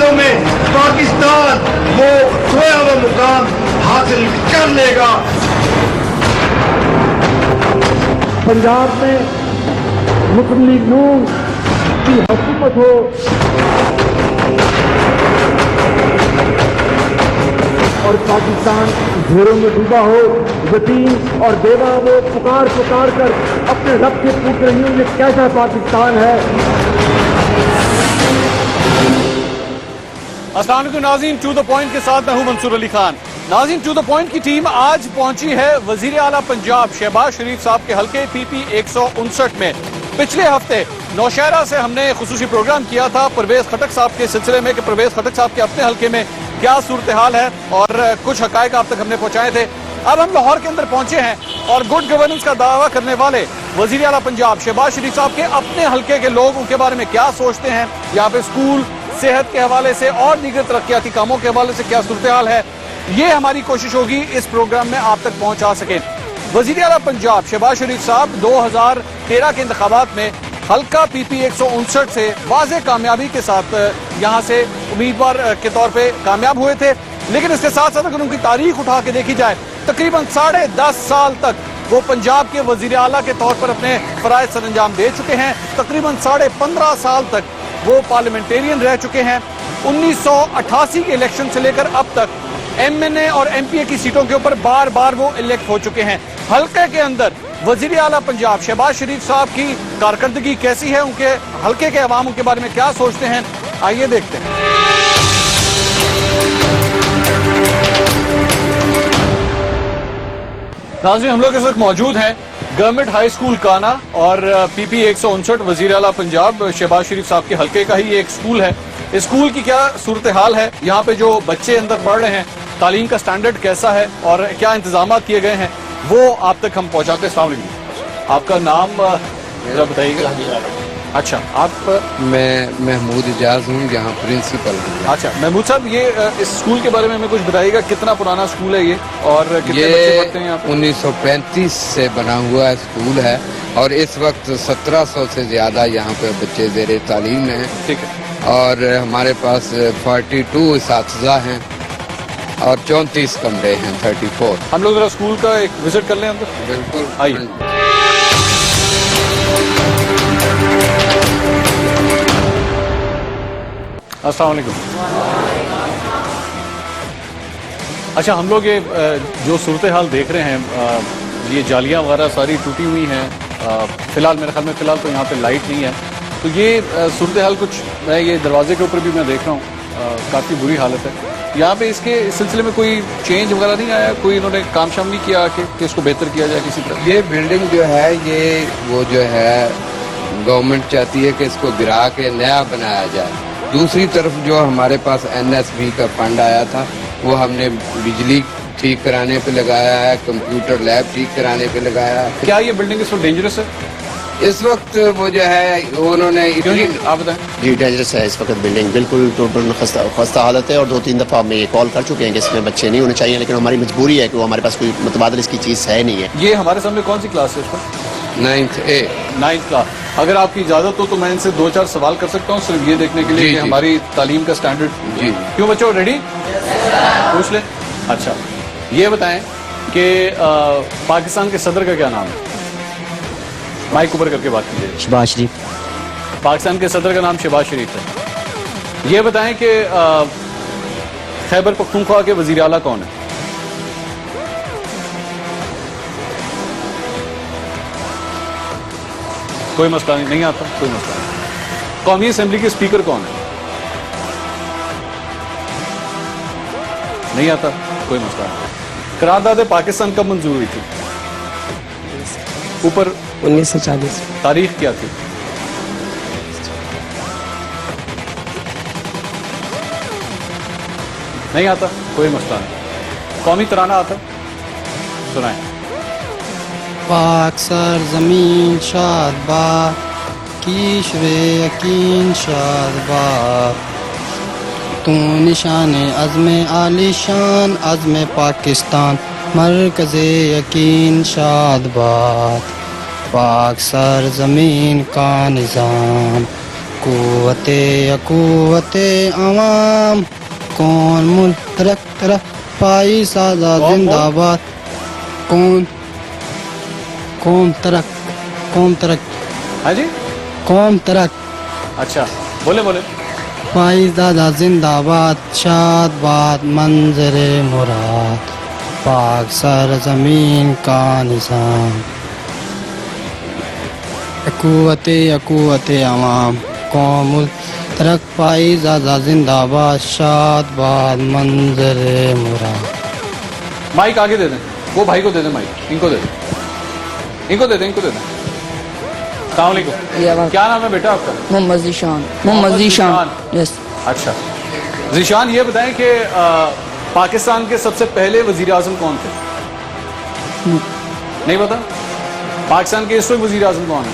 सालों में पाकिस्तान वो खोया हुआ मुकाम हासिल कर लेगा। पंजाब में मुस्लिम लीग नून की हुकूमत हो और पाकिस्तान घेरों में डूबा हो, यतीम और बेवा वो पुकार पुकार कर अपने रब से पूछ रही हूँ ये कैसा पाकिस्तान है। अस्सलाम वालेकुम नाज़रीन, टू द पॉइंट के साथ मैं हूं मंसूर अली खान। नाज़रीन, टू द पॉइंट की टीम आज पहुंची है वजीर आला पंजाब शहबाज शरीफ साहब के हल्के PP 159 में। पिछले हफ्ते नौशहरा से हमने खुसूसी प्रोग्राम किया था परवेज खटक साहब के सिलसिले में कि परवेज खटक साहब के अपने हल्के में क्या सूरत हाल है और कुछ हकायक आप तक हमने पहुंचाए थे। अब हम लाहौर के अंदर पहुंचे हैं और गुड गवर्नेंस का दावा करने वाले वजीर आला पंजाब शहबाज शरीफ साहब के अपने हल्के के लोग उनके बारे में क्या सोचते हैं, यहाँ पे स्कूल, सेहत के हवाले से और दीगर तरक्याती कामों के हवाले से क्या सूरत हाल है, ये हमारी कोशिश होगी इस प्रोग्राम में आप तक पहुंचा सकें। वजीर आला पंजाब शहबाज शरीफ साहब 2013 के इंतखाबात में हल्का PP 159 से वाज़ेह कामयाबी के साथ यहाँ से उम्मीदवार के तौर पे कामयाब हुए थे। लेकिन इसके साथ साथ अगर उनकी तारीख उठा के देखी जाए तकरीबन 10.5 साल तक वो पंजाब के वजीर आला के तौर पर अपने फराइज सर अंजाम दे चुके हैं। तकरीबन 15.5 साल तक वो पार्लियामेंटेरियन रह चुके हैं। 1988 के इलेक्शन से लेकर अब तक MNA और MPA की सीटों के ऊपर बार बार वो इलेक्ट हो चुके हैं। हल्के के अंदर वजीर आला पंजाब शहबाज शरीफ साहब की कारकर्दगी कैसी है, उनके हल्के के अवाम उनके बारे में क्या सोचते हैं, आइए देखते हैं। नाज़रीन, हम लोग इस वक्त मौजूद हैं गवर्नमेंट हाई स्कूल काना और PP 159 वजीर आला पंजाब शहबाज शरीफ साहब के हल्के का ही ये एक स्कूल है। इस स्कूल की क्या सूरत हाल है, यहाँ पे जो बच्चे अंदर पढ़ रहे हैं तालीम का स्टैंडर्ड कैसा है और क्या इंतजाम किए गए हैं, वो आप तक हम पहुँचाते हैं। अस्सलाम वालेकुम, आपका नाम जरा बताइएगा। अच्छा, आप? मैं महमूद इजाज हूँ, यहाँ प्रिंसिपल हूँ। अच्छा महमूद साहब, ये इस स्कूल के बारे में हमें कुछ बताइएगा, कितना पुराना स्कूल है ये और कितने बच्चे पढ़ते हैं यहाँ पे? 1935 से बना हुआ स्कूल है और इस वक्त 1700 से ज्यादा यहाँ पे बच्चे ज़ेरे तालीम हैं। ठीक है। और हमारे पास 42 इसातिज़ा हैं और 34 कमरे हैं, 34। हम लोग जरा स्कूल का एक विजिट कर लें अंदर। बिल्कुल, आइए। अस्सलाम वालेकुम। अच्छा, हम लोग ये जो सूरत हाल देख रहे हैं, ये जालियाँ वगैरह सारी टूटी हुई हैं। फिलहाल मेरे ख्याल में फिलहाल तो यहाँ पे लाइट नहीं है, तो ये सूरत हाल कुछ मैं ये दरवाजे के ऊपर भी मैं देख रहा हूँ, काफ़ी बुरी हालत है यहाँ पे। इसके सिलसिले में कोई चेंज वगैरह नहीं आया, कोई इन्होंने काम शाम नहीं किया कि इसको बेहतर किया जाए किसी तरह? ये बिल्डिंग जो है ये वो जो है गवर्नमेंट चाहती है कि इसको गिरा के नया बनाया जाए। दूसरी तरफ जो हमारे पास NSB का फंड आया था वो हमने बिजली ठीक कराने पे लगाया है, कंप्यूटर लैब ठीक कराने पे लगाया है। क्या ये बिल्डिंग इस वक्त डेंजरस है? इस वक्त वो जो है उन्होंने आप बताएं। जी डेंजरस है इस वक्त बिल्डिंग, बिल्कुल टोटल खस्ता हालत है और 2-3 दफ़ा हम ये कॉल कर चुके हैं कि इसमें बच्चे नहीं होने चाहिए, लेकिन हमारी मजबूरी है कि वो हमारे पास कोई मुतबादल इसकी चीज़ है नहीं है। ये हमारे सामने कौन सी क्लास है इसका? 9th A। 9th class. अगर आपकी इजाजत हो तो मैं इनसे 2-4 सवाल कर सकता हूँ सिर्फ ये देखने के लिए कि हमारी तालीम का स्टैंडर्ड। जी क्यों बच्चों, रेडी? पूछ ले। अच्छा, ये बताएं कि पाकिस्तान के सदर का क्या नाम है? माइक ऊपर करके बात कीजिए। शहबाज शरीफ। पाकिस्तान के सदर का नाम शहबाज शरीफ है। ये बताएं कि खैबर पख्तूनख्वा के वजीर आला कौन है? कोई मसला नहीं आता, कोई मसला नहीं। कौमी असेंबली के स्पीकर कौन है? नहीं आता, कोई मसला नहीं। करारदाद पाकिस्तान कब मंजूर हुई थी? ऊपर 1940। तारीख क्या थी? नहीं आता, कोई मसला नहीं। कौमी तराना आता, सुनाएं। पाक सर जमीन शाद बार कीशरे यकीन शाद बार तू निशान अज़्म आलिशान अज़्म पाकिस्तान मरकज़े यकीन शाद बार पाक सर जमीन का निज़ाम अकुवते अवाम कौन मुल्क तरफ पाई साजा जिंदाबाद कौम तरक हाँ जी, कौम तरक अच्छा बोले बोले। पाई दादा जिंदाबाद शादबाद मंजरे मुराद पाक सर जमीन का निशान अकुवते अवाम कौमुल तरक पाई दादा जिंदाबाद शादबाद मंजरे मुराद। माइक आगे दे दें, वो भाई को दे दें माइक, इनको दे दें, इनको दे दें, इनको दे दें। अस्सलाम वालेकुम, क्या नाम है बेटा आपका? मोहम्मद जीशान। यस। अच्छा जीशान, ये बताएं कि पाकिस्तान के सबसे पहले वजीर आजम कौन थे? नहीं पता? पाकिस्तान के इस वक्त वजीर आजम कौन है?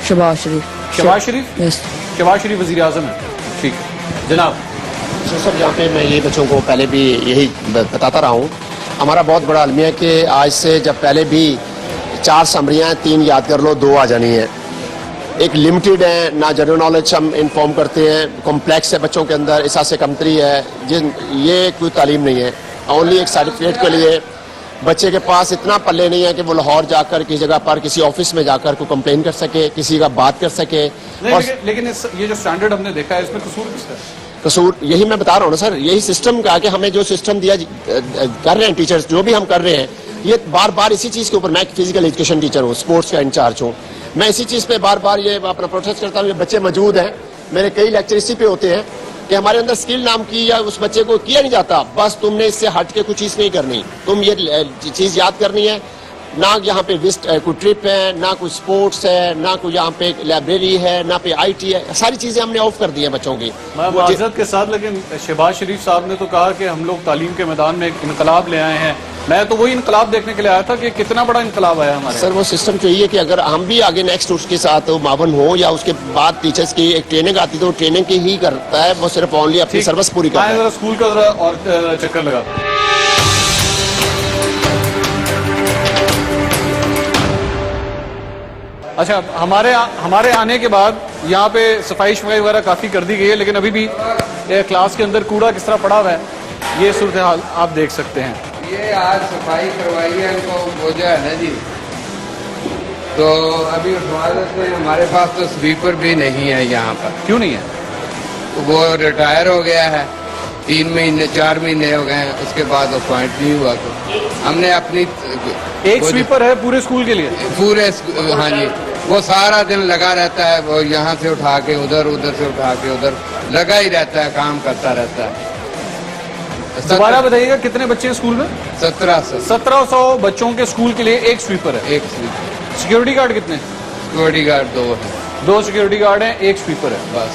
शहबाज शरीफ। शहबाज शरीफ? यस। शहबाज शरीफ वजीर आजम है, ठीक है जनाब। सर यहाँ पे मैं ये बच्चों को पहले भी यही बताता रहा हूँ, हमारा बहुत बड़ा अलमिया है कि आज से जब पहले भी 4 समरियाँ 3 याद कर लो, 2 आ जानी है। एक लिमिटेड है ना, जनरल नॉलेज हम इन्फॉर्म करते हैं, कॉम्प्लेक्स है बच्चों के अंदर, इस से कमतरी है, जिन ये कोई तालीम नहीं है। ओनली एक सर्टिफिकेट के लिए बच्चे के पास इतना पल्ले नहीं है कि वो लाहौर जाकर किसी जगह पर किसी ऑफिस में जाकर कोई कंप्लेन कर सके, किसी का बात कर सके। और लेकिन ये जो स्टैंडर्ड हमने देखा है, इसमें कसूर किसका है? कसूर यही मैं बता रहा हूँ ना सर, यही सिस्टम का कि हमें जो सिस्टम दिया कर रहे हैं टीचर्स, जो भी हम कर रहे हैं, ये बार बार इसी चीज़ के ऊपर, मैं फिजिकल एजुकेशन टीचर हूँ, स्पोर्ट्स का इंचार्ज हूँ, मैं इसी चीज़ पे बार बार ये अपना प्रोटेस्ट करता हूँ। ये बच्चे मौजूद हैं, मेरे कई लेक्चर इसी पे होते हैं कि हमारे अंदर स्किल नाम की या उस बच्चे को किया नहीं जाता, बस तुमने इससे हट के कुछ चीज़ नहीं करनी, तुम ये चीज़ याद करनी है ना। यहाँ पे कोई ट्रिप है ना, कोई स्पोर्ट्स है ना, कोई यहाँ पे लाइब्रेरी है ना, पे IT है, सारी चीज़ें हमने ऑफ कर दी हैं बच्चों की। मैं माजरत के साथ, लेकिन शहबाज शरीफ साहब ने तो कहा कि हम लोग तालीम के मैदान में एक इनकलाब ले आए हैं। मैं तो वही इनकलाब देखने के लिए आया था कि कितना बड़ा इनकलाब आया हमारे। सर वो सिस्टम चाहिए कि अगर हम भी आगे नेक्स्ट उसके साथ मावन हो या उसके बाद टीचर्स की एक ट्रेनिंग आती है तो ट्रेनिंग की ही करता है, वो सिर्फ ओनली अपनी सर्विस पूरी करता है। जरा स्कूल का जरा और चक्कर लगा। अच्छा, हमारे आने के बाद यहाँ पे सफाई वगैरह काफ़ी कर दी गई है, लेकिन अभी भी क्लास के अंदर कूड़ा किस तरह पड़ा हुआ है, ये सूरत हाल आप देख सकते हैं। ये आज सफाई करवाई है इनको, वो जो है ना जी, तो अभी उठवा देते हैं। हमारे पास तो स्वीपर भी नहीं है यहाँ पर। क्यों नहीं है? वो रिटायर हो गया है, 3 महीने 4 महीने हो गए हैं, उसके बाद अपॉइंट नहीं हुआ। तो हमने अपनी एक स्वीपर है पूरे स्कूल के लिए? पूरे हाँ जी, वो सारा दिन लगा रहता है, वो यहाँ से उठा के उधर, उधर से उठा के उधर, लगा ही रहता है, काम करता रहता है। दोबारा बताइएगा, कितने बच्चे हैं स्कूल में? 1700 बच्चों के स्कूल के लिए एक स्वीपर है। एक स्वीपर। सिक्योरिटी गार्ड कितने? सिक्योरिटी गार्ड 2 है। 2 सिक्योरिटी गार्ड हैं, एक स्वीपर है बस।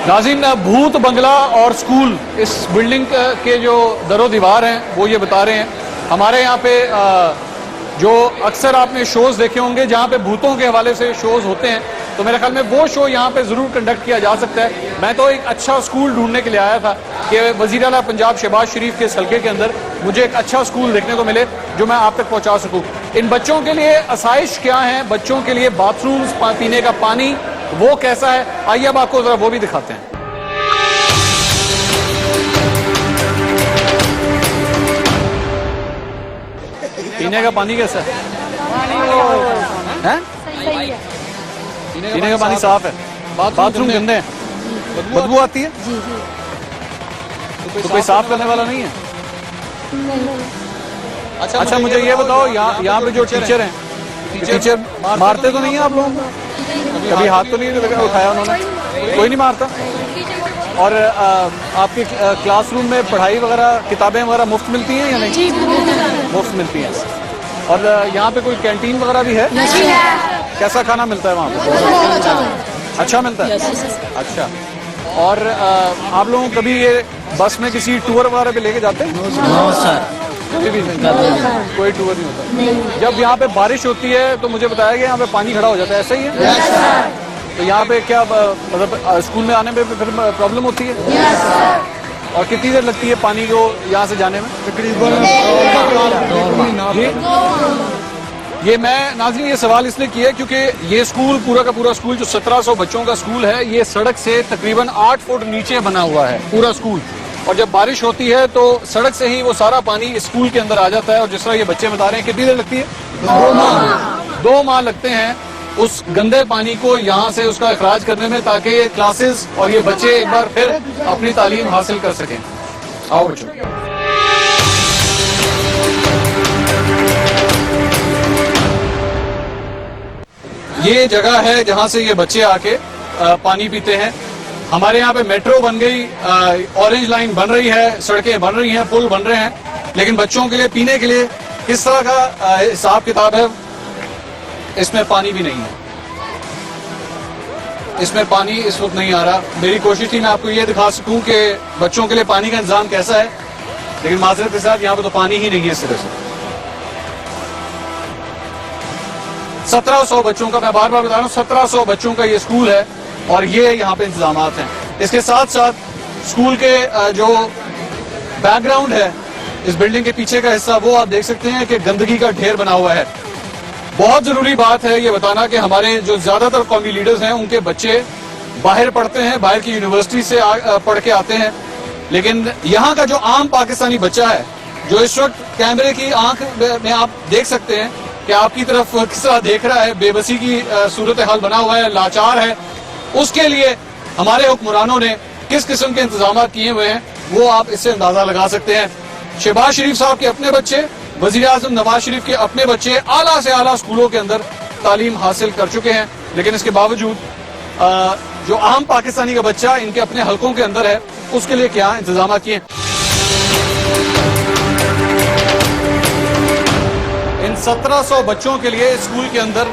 नाज़रीन, भूत बंगला और स्कूल, इस बिल्डिंग के जो दरो दीवार हैं वो ये बता रहे हैं। हमारे यहाँ पे जो अक्सर आपने शोज देखे होंगे जहाँ पे भूतों के हवाले से शोज होते हैं, तो मेरे ख्याल में वो शो यहाँ पे ज़रूर कंडक्ट किया जा सकता है। मैं तो एक अच्छा स्कूल ढूंढने के लिए आया था कि वज़ीर आला पंजाब शहबाज शरीफ के इस हल्के के अंदर मुझे एक अच्छा स्कूल देखने को मिले जो मैं आप तक पहुँचा सकूँ। इन बच्चों के लिए आसाइश क्या हैं, बच्चों के लिए बाथरूम्स, पीने का पानी वो कैसा है, आइए अब आपको ज़रा वो भी दिखाते हैं। पीने का पानी कैसा है? पीने का पानी साफ है, बाथरूम गंदे हैं, बदबू आती है? तो कोई साफ करने वाला नहीं है? अच्छा मुझे ये बताओ, यहाँ पे जो टीचर हैं, टीचर मारते तो नहीं है आप लोगों को? कभी हाथ तो नहीं उठाया उन्होंने? कोई नहीं मारता? और आपके क्लासरूम में पढ़ाई वगैरह, किताबें वगैरह मुफ्त मिलती हैं या नहीं? मुफ्त मिलती हैं। और यहाँ पे कोई कैंटीन वगैरह भी है? कैसा खाना मिलता है वहाँ पे? अच्छा मिलता है? अच्छा। और आप लोग कभी ये बस में किसी टूर वगैरह पे लेके जाते हैं? कभी भी नहीं? कोई टूर नहीं होता? जब यहाँ पे बारिश होती है तो मुझे बताया गया यहाँ पे पानी खड़ा हो जाता है, ऐसा ही है? तो यहाँ पे क्या मतलब स्कूल में आने में फिर प्रॉब्लम होती है? और कितनी देर लगती है पानी को यहाँ से जाने में? तकरीबन ये मैं नाज़रीन ये सवाल इसलिए किया क्योंकि ये स्कूल पूरा का पूरा स्कूल जो 1700 बच्चों का स्कूल है, ये सड़क से तकरीबन 8 फुट नीचे बना हुआ है पूरा स्कूल। और जब बारिश होती है तो सड़क से ही वो सारा पानी इस स्कूल के अंदर आ जाता है। और जिस तरह ये बच्चे बता रहे हैं, कितनी देर लगती है? 2 माह लगते हैं उस गंदे पानी को यहाँ से उसका अखराज करने में, ताकि ये क्लासेस और ये बच्चे एक बार फिर अपनी तालीम हासिल कर सकें। आओ बच्चों, ये जगह है जहां से ये बच्चे आके पानी पीते हैं। हमारे यहाँ पे मेट्रो बन गई, ऑरेंज लाइन बन रही है, सड़कें बन रही हैं, पुल बन रहे हैं, लेकिन बच्चों के लिए पीने के लिए किस तरह का हिसाब किताब है? इसमें पानी भी नहीं है, इसमें पानी इस वक्त नहीं आ रहा। मेरी कोशिश थी मैं आपको ये दिखा सकूं कि बच्चों के लिए पानी का इंतजाम कैसा है, लेकिन माजरत के साथ यहाँ पे तो पानी ही नहीं है इस तरह से। 1700 बच्चों का, मैं बार बार बता रहा हूँ, 1700 बच्चों का ये स्कूल है और ये यहाँ पे इंतजामात हैं। इसके साथ साथ स्कूल के जो बैकग्राउंड है, इस बिल्डिंग के पीछे का हिस्सा, वो आप देख सकते हैं कि गंदगी का ढेर बना हुआ है। बहुत जरूरी बात है ये बताना कि हमारे जो ज्यादातर कौमी लीडर्स हैं, उनके बच्चे बाहर पढ़ते हैं, बाहर की यूनिवर्सिटी से पढ़ के आते हैं, लेकिन यहाँ का जो आम पाकिस्तानी बच्चा है, जो इस वक्त कैमरे की आंख में आप देख सकते हैं कि आपकी तरफ किस तरह देख रहा है, बेबसी की सूरत हाल बना हुआ है, लाचार है, उसके लिए हमारे हुक्मरानों ने किस किस्म के इंतजाम किए हुए हैं, वो आप इससे अंदाजा लगा सकते हैं। शहबाज शरीफ साहब के अपने बच्चे, वजीर आजम नवाज शरीफ के अपने बच्चे आला से आला स्कूलों के अंदर तालीम हासिल कर चुके हैं, लेकिन इसके बावजूद जो आम पाकिस्तानी का बच्चा इनके अपने हलकों के अंदर है, उसके लिए क्या इंतजाम किए। इन 1700 बच्चों के लिए स्कूल के अंदर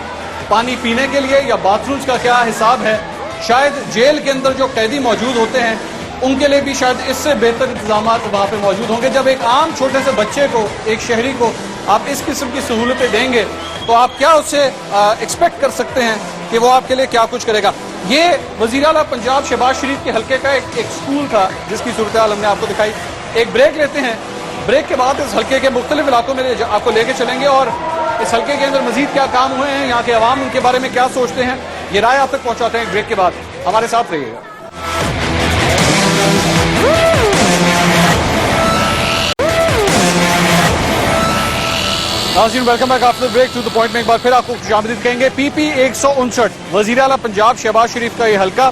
पानी पीने के लिए या बाथरूम्स का क्या हिसाब है? शायद जेल के अंदर जो कैदी मौजूद होते हैं, उनके लिए भी शायद इससे बेहतर इंतजाम वहाँ पे मौजूद होंगे। जब एक आम छोटे से बच्चे को, एक शहरी को आप इस किस्म की सहूलतें देंगे, तो आप क्या उससे एक्सपेक्ट कर सकते हैं कि वो आपके लिए क्या कुछ करेगा। ये वज़ीर आला पंजाब शहबाज शरीफ के हल्के का एक स्कूल था, जिसकी सूरत हाल हमने आपको दिखाई। एक ब्रेक लेते हैं, ब्रेक के बाद इस हल्के के मुख्तलिफ इलाकों में आपको लेके चलेंगे और इस हल्के के अंदर मजीद क्या काम हुए हैं, यहाँ के अवाम उनके बारे में क्या सोचते हैं, ये राय आप तक पहुँचाते हैं। ब्रेक के बाद हमारे साथ रहिएगा। नाज़रीन, welcome back after break to the point में एक बार फिर आपको खुशामदीद कहेंगे। PP 159 वज़ीर आला पंजाब शहबाज शरीफ का ये हल्का,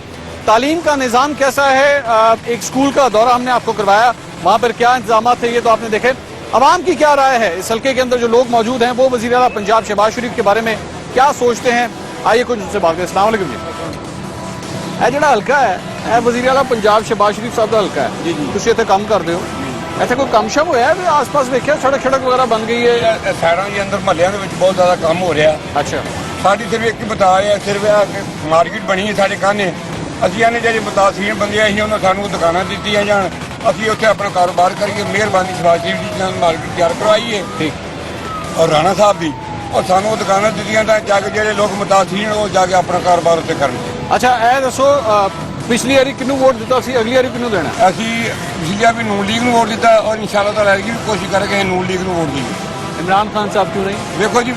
तालीम का निज़ाम कैसा है? एक स्कूल का दौरा हमने आपको करवाया, वहाँ पर क्या इंतजाम थे ये तो आपने देखे। अवाम की क्या राय है? इस हल्के के अंदर जो लोग मौजूद हैं, वो वज़ीर आला पंजाब शहबाज शरीफ के बारे में क्या सोचते हैं? आइए कुछ उनसे बात करें। अस्सलाम वालेकुम जी। जो हल्का है वज़ीर आला पंजाब शहबाज शरीफ साहब का हल्का है जी, तुम इतने काम करते हो, ऐसा कोई कम शम होया है? आस पास देखिए सड़क वगैरह बन गई है, साइडों के अंदर महल्लों के बहुत ज्यादा काम हो रहा। अच्छा, साड़ी सिर्फ एक ही बता है, सिर्फ मार्केट बनी है साढ़े काने, ਅਸੀਂ ਨੇ ਜਿਹੜੇ ਮੁਤਾਸਰੀਨ ਬੰਦੇ ਆਏ ਉਹਨਾਂ ਸਾਨੂੰ ਦੁਕਾਨਾਂ ਦਿੱਤੀਆਂ ਜਾਣ, ਅਸੀਂ ਉੱਥੇ ਆਪਣਾ ਕਾਰੋਬਾਰ ਕਰੀਏ। ਮਿਹਰਬਾਨੀ ਸ਼ਹਿਬਾਜ਼ ਸ਼ਰੀਫ ਜੀ ਨਾਲ ਮਾਰਕੀਟ ਤਿਆਰ ਕਰਵਾਈਏ ਠੀਕ, ਔਰ ਰਾਣਾ ਸਾਹਿਬ ਦੀ, ਔਰ ਸਾਨੂੰ ਉਹ ਦੁਕਾਨਾਂ ਦਿੱਤੀਆਂ ਤਾਂ ਜਾ ਕੇ ਜਿਹੜੇ ਲੋਕ ਮੁਤਾਸਰੀਨ ਉਹ ਜਾ ਕੇ ਆਪਣਾ ਕਾਰੋਬਾਰ ਉੱਤੇ ਕਰਨ। अच्छा, ਇਹ ਦੱਸੋ ਪਿਛਲੀ ਵਾਰੀ ਕਿਹਨੂੰ ਵੋਟ ਦਿੱਤਾ ਸੀ, ਅਗਲੀ ਵਾਰੀ ਕਿਹਨੂੰ ਦੇਣਾ? ਅਸੀਂ ਪਿਛਲੀ ਵਾਰ ਵੀ ਨੂਨ ਲੀਗ ਨੂੰ ਵੋਟ ਦਿੱਤਾ ਔਰ ਇਨਸ਼ਾਅੱਲਾ ਤਾਲਾ ਐਤਕੀ ਵੀ ਕੋਸ਼ਿਸ਼ ਕਰਾਂਗੇ ਨੂਨ ਲੀਗ ਨੂੰ ਵੋਟ ਦਈਏ। इमरान खान साहब क्यों नहीं? देखो जी,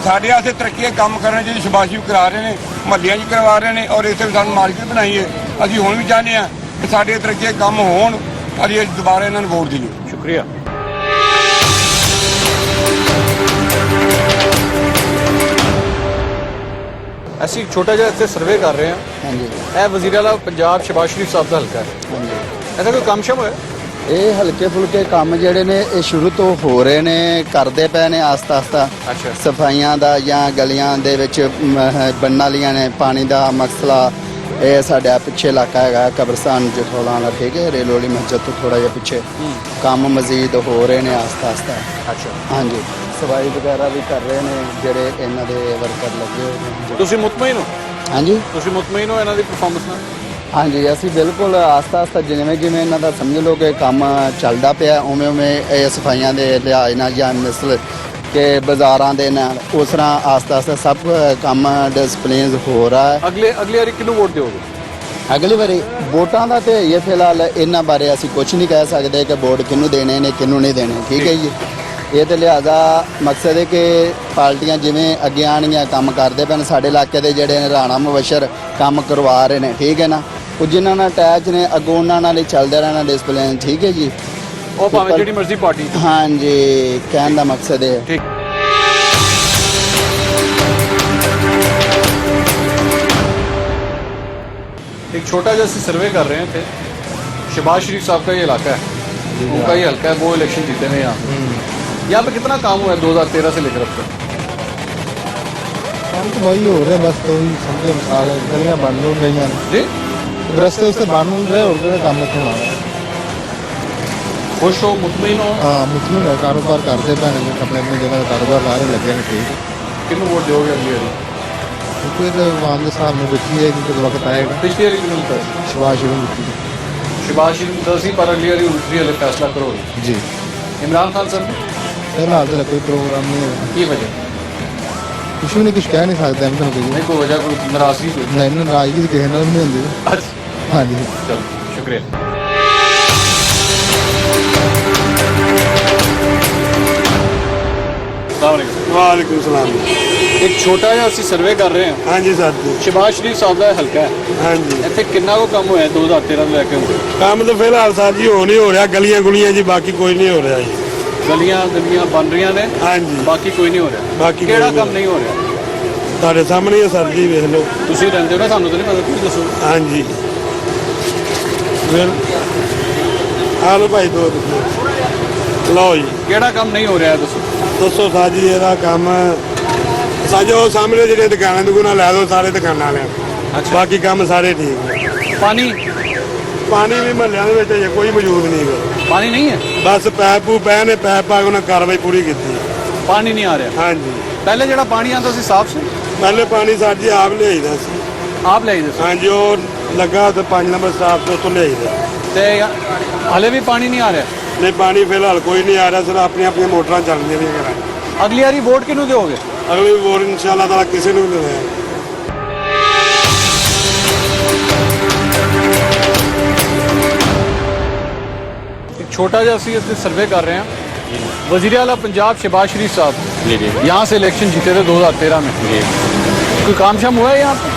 साढ़े वास्ते तरक्की काम करने जी शहबाज शरीफ करा रहे हैं, महल्लियां च करवा रहे हैं और इस सानू मार्केट बनाई है। असीं हुण भी चाहते हैं कि साढ़े तरक्की काम होण और ये दोबारा इन्होंने वोट दीजिए। शुक्रिया। ऐसी छोटा जिहा इत्थे सर्वे कर रहे हैं। हाँ जी, ਇਹ वज़ीर आला पंजाब शहबाज शरीफ साहब ਦਾ ਹਲਕਾ ਹੈ, हाँ जी। ऐसा कोई कम शम होया? ਇਹ ਹਲਕੇ ਫੁਲਕੇ ਕੰਮ ਜਿਹੜੇ ਨੇ ਇਹ ਸ਼ੁਰੂ ਤੋਂ ਹੋ ਰਹੇ ਨੇ, ਕਰਦੇ ਪਏ ਨੇ ਆਸਤਾ ਆਸਤਾ। ਅੱਛਾ, ਸਫਾਈਆਂ ਦਾ ਜਾਂ ਗਲੀਆਂ ਦੇ ਵਿੱਚ ਬਣਨ ਵਾਲੀਆਂ ਨੇ, ਪਾਣੀ ਦਾ ਮਸਲਾ। ਇਹ ਸਾਡਾ ਪਿੱਛੇ ਇਲਾਕਾ ਹੈਗਾ ਕਬਰਸਤਾਨ ਜਠੋਲਾ ਵਾਲਾ, ਠੀਕ ਹੈ, ਰੇਲ ਵਾਲੀ ਮਸਜਿਦ ਤੋਂ ਥੋੜਾ ਜਿਹਾ ਪਿੱਛੇ ਕੰਮ ਮਜ਼ੀਦ ਹੋ ਰਹੇ ਨੇ ਆਸਤਾ ਆਸਤਾ। ਅੱਛਾ, ਹਾਂਜੀ, ਸਫਾਈ ਵਗੈਰਾ ਵੀ ਕਰ ਰਹੇ ਨੇ ਜਿਹੜੇ ਇਹਨਾਂ ਦੇ ਵਰਕਰ ਲੱਗੇ ਹੋਏ ਨੇ। ਤੁਸੀਂ ਮੁਤਮਈਨ ਹੋ? ਹਾਂਜੀ, ਤੁਸੀਂ ਮੁਤਮਈਨ ਹੋ ਇਹਨਾਂ ਦੀ ਪਰਫਾਰਮੈਂਸ ਨਾਲ? ਹਾਂਜੀ, ਅਸੀਂ ਬਿਲਕੁਲ ਆਸਤਾ ਆਸਤਾ ਜਿਵੇਂ ਜਿਵੇਂ ਇਹਨਾਂ ਦਾ ਸਮਝ ਲਓ ਕਿ ਕੰਮ ਚੱਲਦਾ ਪਿਆ, ਉਵੇਂ ਉਵੇਂ ਇਹ ਸਫਾਈਆਂ ਦੇ ਲਿਹਾਜ਼ ਨਾਲ ਜਾਂ ਮਿਸਲ ਕਿ ਬਾਜ਼ਾਰਾਂ ਦੇ ਨਾਲ ਉਸ ਤਰ੍ਹਾਂ ਆਸਤਾ ਆਸਤਾ ਸਭ ਕੰਮ ਡਿਸਪਲਿਨਸ ਹੋ ਰਿਹਾ ਹੈ। ਅਗਲੀ ਵਾਰੀ ਕਿਹਨੂੰ ਵੋਟ ਦਿਓਗੇ? ਅਗਲੀ ਵਾਰੀ ਵੋਟਾਂ ਦਾ ਤੇ ਇਹ ਫਿਲਹਾਲ ਇਹਨਾਂ ਬਾਰੇ ਅਸੀਂ ਕੁਝ ਨਹੀਂ ਕਹਿ ਸਕਦੇ ਕਿ ਵੋਟ ਕਿਹਨੂੰ ਦੇਣੇ ਨੇ ਕਿਹਨੂੰ ਨਹੀਂ ਦੇਣੇ, ਠੀਕ ਹੈ ਜੀ। ਇਹ ਤੇ ਲਿਹਾਜ਼ਾ ਮਕਸਦ ਹੈ ਕਿ ਪਾਰਟੀਆਂ ਜਿਵੇਂ ਅੱਗੇ ਆਣਗੀਆਂ ਕੰਮ ਕਰਦੇ ਪੈਣ ਸਾਡੇ ਇਲਾਕੇ ਦੇ ਜਿਹੜੇ ਨੇ ਰਾਣਾ ਮੁਬਸ਼ਰ ਕੰਮ ਕਰਵਾ ਰਹੇ ਨੇ, ਠੀਕ ਹੈ ਨਾ, ਉਹ ਜਿਨ੍ਹਾਂ ਨਾਲ ਅਟੈਚ ਨੇ ਅੱਗੋਂ ਉਹਨਾਂ ਨਾਲ ਹੀ ਚੱਲਦਾ ਰਹਿਣਾ ਡਿਸਪਲਿਨ, ਠੀਕ ਹੈ ਜੀ। ਉਹ ਭਾਵੇਂ ਜਿਹੜੀ ਮਰਜ਼ੀ ਪਾਰਟੀ। ਹਾਂਜੀ, ਕਹਿਣ ਦਾ ਮਕਸਦ ਹੈ। ਠੀਕ। एक छोटा जैसे सर्वे कर रहे थे, शहबाज शरीफ साहब का ये इलाका है, उनका ये हल्का है, वो इलेक्शन जीते हैं यहाँ पे कितना काम हुआ है 2013 से लेकर अब तक? काम तो वही हो रहे हैं, बस तो समझे मिसाल है, गलियाँ बन हो गई हैं जी, रस्ते उससे बन रहे और कोई काम नहीं होना है। खुश हो, मुतमईन हो? हाँ, मुतमिन है, कारोबार करते पैने जो अपने अपनी जगह कारोबार ला रहे लगे हैं, ठीक है। किन्नू वोट दोगे अगली बारी? क्योंकि तो वहाँ के सामने बची है क्योंकि वक्त आएगा। पिछली बारी किन्नू मिलता है? शहबाज शरीफ की। शहबाज शरीफ 10 ही पर अगली बारी दूसरी वाले फैसला करो। जी। इमरान खान सर फिलहाल तो कोई प्रोग्राम नहीं है। की वजह? कुछ भी नहीं, कुछ कह नहीं सकते हम तो नहीं कोई वजह, कोई नाराजगी कोई? नहीं, नाराजगी तो कहना नहीं होती। अच्छा, हाँ जी, चलो शुक्रिया। वालेकुम सलाम। एक छोटा ਜਿਹਾ ਅਸੀਂ ਸਰਵੇ ਕਰ ਰਹੇ ਹਾਂ। ਹਾਂਜੀ ਸਰ ਜੀ। ਸ਼ਹਿਬਾਜ਼ ਸ਼ਰੀਫ ਸਾਹਿਬ ਦਾ ਹਲਕਾ ਹੈ, ਹਾਂਜੀ। ਇੱਥੇ ਕਿੰਨਾ ਕੋ ਕੰਮ ਹੋਇਆ 2013 ਤੋਂ ਲੈ ਕੇ ਹੁਣ? ਕੰਮ ਤਾਂ ਫਿਲਹਾਲ ਸਰ ਜੀ ਹੋ ਨਹੀਂ ਹੋ ਰਿਹਾ, ਗਲੀਆਂ ਗੁਲੀਆਂ ਜੀ, ਬਾਕੀ ਕੋਈ ਨਹੀਂ ਹੋ ਰਿਹਾ ਜੀ। ਗਲੀਆਂ ਬਣ ਰਹੀਆਂ ਨੇ, ਹਾਂਜੀ, ਬਾਕੀ ਕੋਈ ਨਹੀਂ ਹੋ ਰਿਹਾ। ਬਾਕੀ ਕੋਈ ਕਿਹੜਾ ਨਹੀਂ। ਕੰਮ ਨਹੀਂ ਹੋ ਰਿਹਾ? ਤੁਹਾਡੇ ਸਾਹਮਣੇ ਹੀ ਹੈ ਸਰ ਜੀ, ਵੇਖ ਲਓ। ਤੁਸੀਂ ਰਹਿੰਦੇ ਹੋ ਨਾ, ਸਾਨੂੰ ਤਾਂ ਨਹੀਂ ਪਤਾ, ਤੁਸੀਂ ਦੱਸੋ। ਹਾਂਜੀ, ਵੇਲ ਆ ਲਓ ਭਾਈ ਦੋ ਲਓ ਜੀ। ਕਿਹੜਾ ਕੰਮ ਨਹੀਂ ਹੋ ਰਿਹਾ ਦੱਸੋ। ਦੱਸੋ ਸਰ ਜੀ, ਇਹਦਾ ਕੰਮ ਸਾਜੋ ਸਾਹਮਣੇ ਜਿਹੜੇ ਦੁਕਾਨਾਂ ਲੈ ਦੋ ਸਾਰੇ ਦੁਕਾਨਾਂ ਵਾਲਿਆਂ। ਅੱਛਾ। ਬਾਕੀ ਕੰਮ ਸਾਰੇ ਠੀਕ ਨੇ। ਪਾਣੀ ਵੀ ਮਹੱਲਿਆਂ ਦੇ ਵਿੱਚ ਅਜੇ ਕੋਈ ਮੌਜੂਦ ਨਹੀਂ ਹੈ। ਪਾਣੀ ਨਹੀਂ ਹੈ? ਬਸ ਪੈਪ ਪੂ ਪਏ ਨੇ, ਪੈਪ ਪਾ ਕੇ ਉਹਨਾਂ ਕਾਰਵਾਈ ਪੂਰੀ ਕੀਤੀ। ਪਾਣੀ ਨਹੀਂ ਆ ਰਿਹਾ? ਹਾਂਜੀ। ਪਹਿਲੇ ਜਿਹੜਾ ਪਾਣੀ ਆਉਂਦਾ ਸੀ ਸਾਫ਼ ਸੀ? ਪਹਿਲੇ ਪਾਣੀ ਸਰ ਜੀ ਆਪ ਲਿਆਈਦਾ ਸੀ। ਆਪ ਲੈ ਆਈਦੇ ਸੀ? ਹਾਂਜੀ, ਉਹ ਲੱਗਾ ਤੇ 5 ਨੰਬਰ ਸਟਾਫ ਤੋਂ ਉੱਥੋਂ ਲਿਆਈਦਾ। ਤੇ ਹਲੇ ਵੀ ਪਾਣੀ ਨਹੀਂ ਆ ਰਿਹਾ? ਨਹੀਂ, ਪਾਣੀ ਫਿਲਹਾਲ ਕੋਈ ਨਹੀਂ ਆ ਰਿਹਾ, ਸਿਰ ਆਪਣੀਆਂ ਆਪਣੀਆਂ ਮੋਟਰਾਂ ਚੱਲਦੀਆਂ ਰਹੀਆਂ ਕਰਾਂ। ਅਗਲੀ ਵਾਰੀ ਵੋਟ ਕਿਹਨੂੰ ਦਿਓਗੇ? ਅਗਲੀ ਵਾਰ ਇਨਸ਼ਾਅੱਲਾ ਤਾਲਾ ਕਿਸੇ ਨੂੰ ਨਹੀਂ ਦੇਣਾ। एक छोटा जिहा ਅਸੀਂ ਇੱਥੇ ਸਰਵੇ ਕਰ ਰਹੇ ਹਾਂ। वज़ीर आला पंजाब शहबाज शरीफ साहब यहाँ से इलेक्शन जीते थे 2013 में। कोई काम शाम हुआ है यहाँ पे?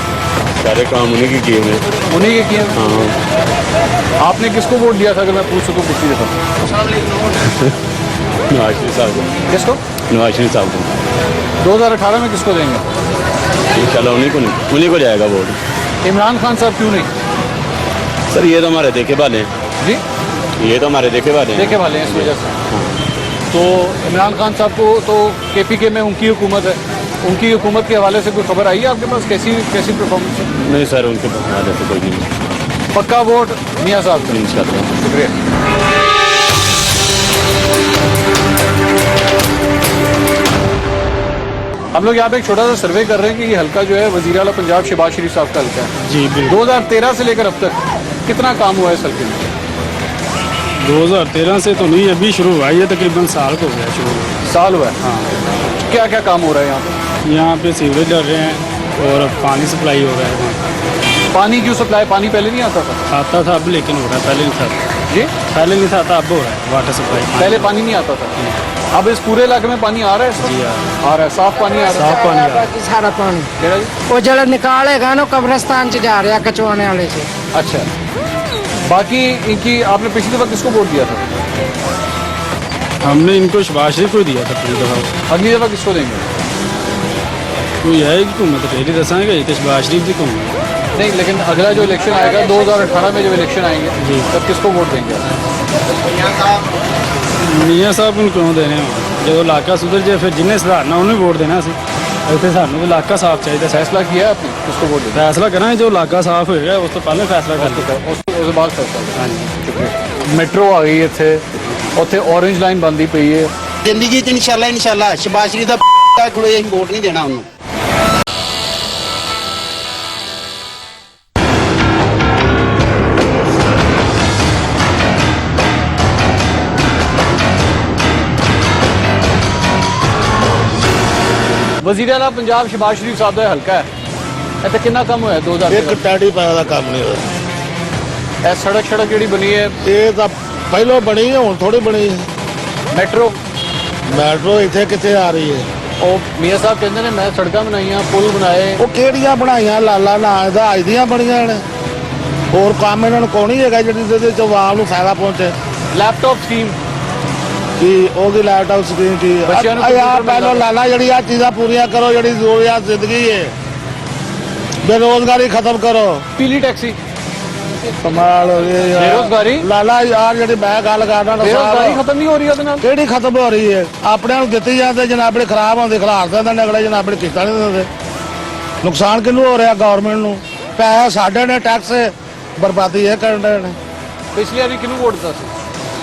सारे काम उन्हीं के किए हुए। उन्हीं के किए? हाँ। आपने किसको वोट दिया था अगर मैं पूछ सकूँ पिछली दफा? नवाज शरीफ साहब को। किसको? नवाज शरीफ साहब को। 2018 में किसको देंगे? इंशाल्लाह उन्हीं को जाएगा वोट। इमरान खान साहब क्यों नहीं? सर ये तो हमारे देखे वाले हैं जी, ये तो हमारे देखे वाले हैं। देखे वाले हैं इस वजह से। तो इमरान खान साहब को तो KPK में उनकी हुकूमत है, उनकी हुकूमत के हवाले से कोई खबर आई है आपके पास? कैसी परफॉर्मेंस है? नहीं सर, उनके हवाले से कोई नहीं। पक्का वोट मियाँ साहब को? इंशाल्लाह। शुक्रिया। हम लोग यहाँ पे एक छोटा सा सर्वे कर रहे हैं कि ये हल्का जो है वज़ीर आला पंजाब शहबाज शरीफ साहब का हल्का है जी बिल्कुल। 2013 से लेकर अब तक कितना काम हुआ है इस हल्के में? 2013 से तो नहीं, अभी शुरू हुआ है, ये तकरीबन साल को हो गया शुरू। साल हुआ है? हाँ। क्या क्या काम हो रहा है यहाँ पे? यहाँ पे सीवरेज डल रहे हैं और पानी सप्लाई हो रहा है वहाँ। पानी क्यों सप्लाई? पानी पहले नहीं आता था? आता था अब, लेकिन हो रहा है, पहले नहीं था। जी, पहले नहीं था, अब हो रहा है वाटर सप्लाई। पहले पानी नहीं आता था, अब इस पूरे इलाके में पानी आ रहा है? जी आ रहा है, साफ पानी आ रहा है? साफ पानी आ रहा है। सारा पानी केड़ा जी? वो जल निकालेगा ना कब्रिस्तान से जा रहा कचवाने वाले से। अच्छा, बाकी इनकी आपने पिछली दफा किसको वोट दिया था? हमने इनको शहबाज शरीफ को ही दिया था पिछली दफा। अगली दफा किसको देंगे? कोई है कि हुकूमत पहले दसाएगा ये शहबाज शरीफ की हुकूमत। नहीं, लेकिन अगला जो इलेक्शन आएगा 2018 में जब इलेक्शन आएंगे तब किसको वोट देंगे? मियाँ साहब ਨੂੰ ਕਿਉਂ ਦੇਣੇ ਹੋ? ਜਦੋਂ ਇਲਾਕਾ ਸੁਧਰ ਜਾਏ ਫਿਰ ਜਿੰਨੇ ਸੁਧਾਰਨਾ ਉਹਨੂੰ ਵੋਟ ਦੇਣਾ ਸੀ। ਇੱਥੇ ਸਾਨੂੰ ਵੀ ਇਲਾਕਾ ਸਾਫ਼ ਚਾਹੀਦਾ। फैसला किया है आपने किसको वोट देना? ਫੈਸਲਾ ਕਰਾਂਗੇ ਜੋ ਇਲਾਕਾ ਸਾਫ਼ ਹੋਏਗਾ ਉਸ ਤੋਂ ਪਹਿਲਾਂ ਫੈਸਲਾ ਕਰ ਲਿਆ। ਉਸ ਤੋਂ ਬਾਅਦ ਫੈਸਲਾ ਹਾਂਜੀ। ਮੈਟਰੋ ਆ ਗਈ ਇੱਥੇ, ਉੱਥੇ ਔਰੇਂਜ ਲਾਈਨ ਬੰਦੀ ਪਈ ਹੈ। ਜ਼ਿੰਦਗੀ 'ਚ ਇਨਸ਼ਾਅੱਲਾ ਸ਼ਹਬਾਜ਼ ਸ਼ਰੀਫ ਦਾ ਕੋਲੇ ਅਸੀਂ ਵੋਟ ਨਹੀਂ ਦੇਣਾ ਉਹਨੂੰ। वज़ीर आला पंजाब शहबाज शरीफ साहब ਦਾ ਹਲਕਾ ਹੈ, ਇੱਥੇ ਕਿੰਨਾ ਕੰਮ ਹੋਇਆ 2013? एक टैडी पाया का काम नहीं होया। ਇਹ ਸੜਕ ਜਿਹੜੀ ਬਣੀ ਹੈ ये तो पहले बनी है, हुण थोड़ी बनी है। ਮੈਟਰੋ ਮੈਟਰੋ ਇੱਥੇ ਕਿੱਥੇ ਆ ਰਹੀ ਹੈ? ਉਹ ਮੀਆਂ ਸਾਹਿਬ ਕਹਿੰਦੇ ਨੇ ਮੈਂ ਸੜਕਾਂ ਬਣਾਈਆਂ, ਪੁਲ ਬਣਾਏ। ਉਹ ਕਿਹੜੀਆਂ ਬਣਾਈਆਂ? ਲਾਲਾ ਨਾ ਇਹਦਾ ਅੱਜ ਦੀਆਂ ਬਣੀਆਂ ਨੇ। ਹੋਰ ਕੰਮ ਇਹਨਾਂ ਨੂੰ ਕੋਈ ਨਹੀਂ ਹੈਗਾ ਜਿਹੜੀ ਜਿਹਦੇ ਚ ਆਵਾਮ ਨੂੰ ਫਾਇਦਾ ਪਹੁੰਚੇ। ਲੈਪਟਾਪ ਸਕੀਮ ਕੀ ਉਹਦੀ ਲੈਪਟਾਪ ਸਕਰੀਨ ਕੀ ਬੱਚਿਆਂ ਨੂੰ ਯਾਰ computer ਪਹਿਲਾਂ ਮਿਲਦਾ। ਲਾਲਾ ਜਿਹੜੀ ਆ ਚੀਜ਼ਾਂ ਪੂਰੀਆਂ ਕਰੋ, ਜਿਹੜੀ ਜ਼ਰੂਰੀਆਤ ਜ਼ਿੰਦਗੀ ਹੈ। ਬੇਰੋਜ਼ਗਾਰੀ ਖਤਮ ਕਰੋ। ਪੀਲੀ ਟੈਕਸੀ, ਕਮਾਲ ਹੋ ਗਈ ਯਾਰ। ਬੇਰੁਜ਼ਗਾਰੀ? ਲਾਲਾ ਯਾਰ ਜਿਹੜੀ ਮੈਂ ਗੱਲ ਕਰਦਾ ਨਾ ਬੇਰੁਜ਼ਗਾਰੀ ਖਤਮ ਨਹੀਂ ਹੋ ਰਹੀ ਉਹਦੇ ਨਾਲ। ਕਿਹੜੀ ਖਤਮ ਹੋ ਰਹੀ ਹੈ? ਆਪਣਿਆਂ ਨੂੰ ਦਿੱਤੀ ਜਾਂਦੇ, ਜਨਾਬੜੀ ਖਰਾਬ ਹੁੰਦੇ ਖਿਲਾਰ ਦਿੰਦੇ, ਅਗਲੇ ਜਨਾਬੜੀ ਕਿਸ਼ਤਾਂ ਨਹੀਂ ਦਿੰਦੇ। ਨੁਕਸਾਨ ਕਿਹਨੂੰ ਹੋ ਰਿਹਾ? ਗਵਰਨਮੈਂਟ ਨੂੰ। ਪੈਸੇ ਸਾਡੇ ਨੇ, ਟੈਕਸ ਬਰਬਾਦੀ ਇਹ ਕਰਨ ਰਹੇ ਨੇ। ਪਿਛਲੀ ਵਾਰੀ ਕਿਹਨੂੰ ਵੋਟ ਦਿੱਤਾ ਸੀ?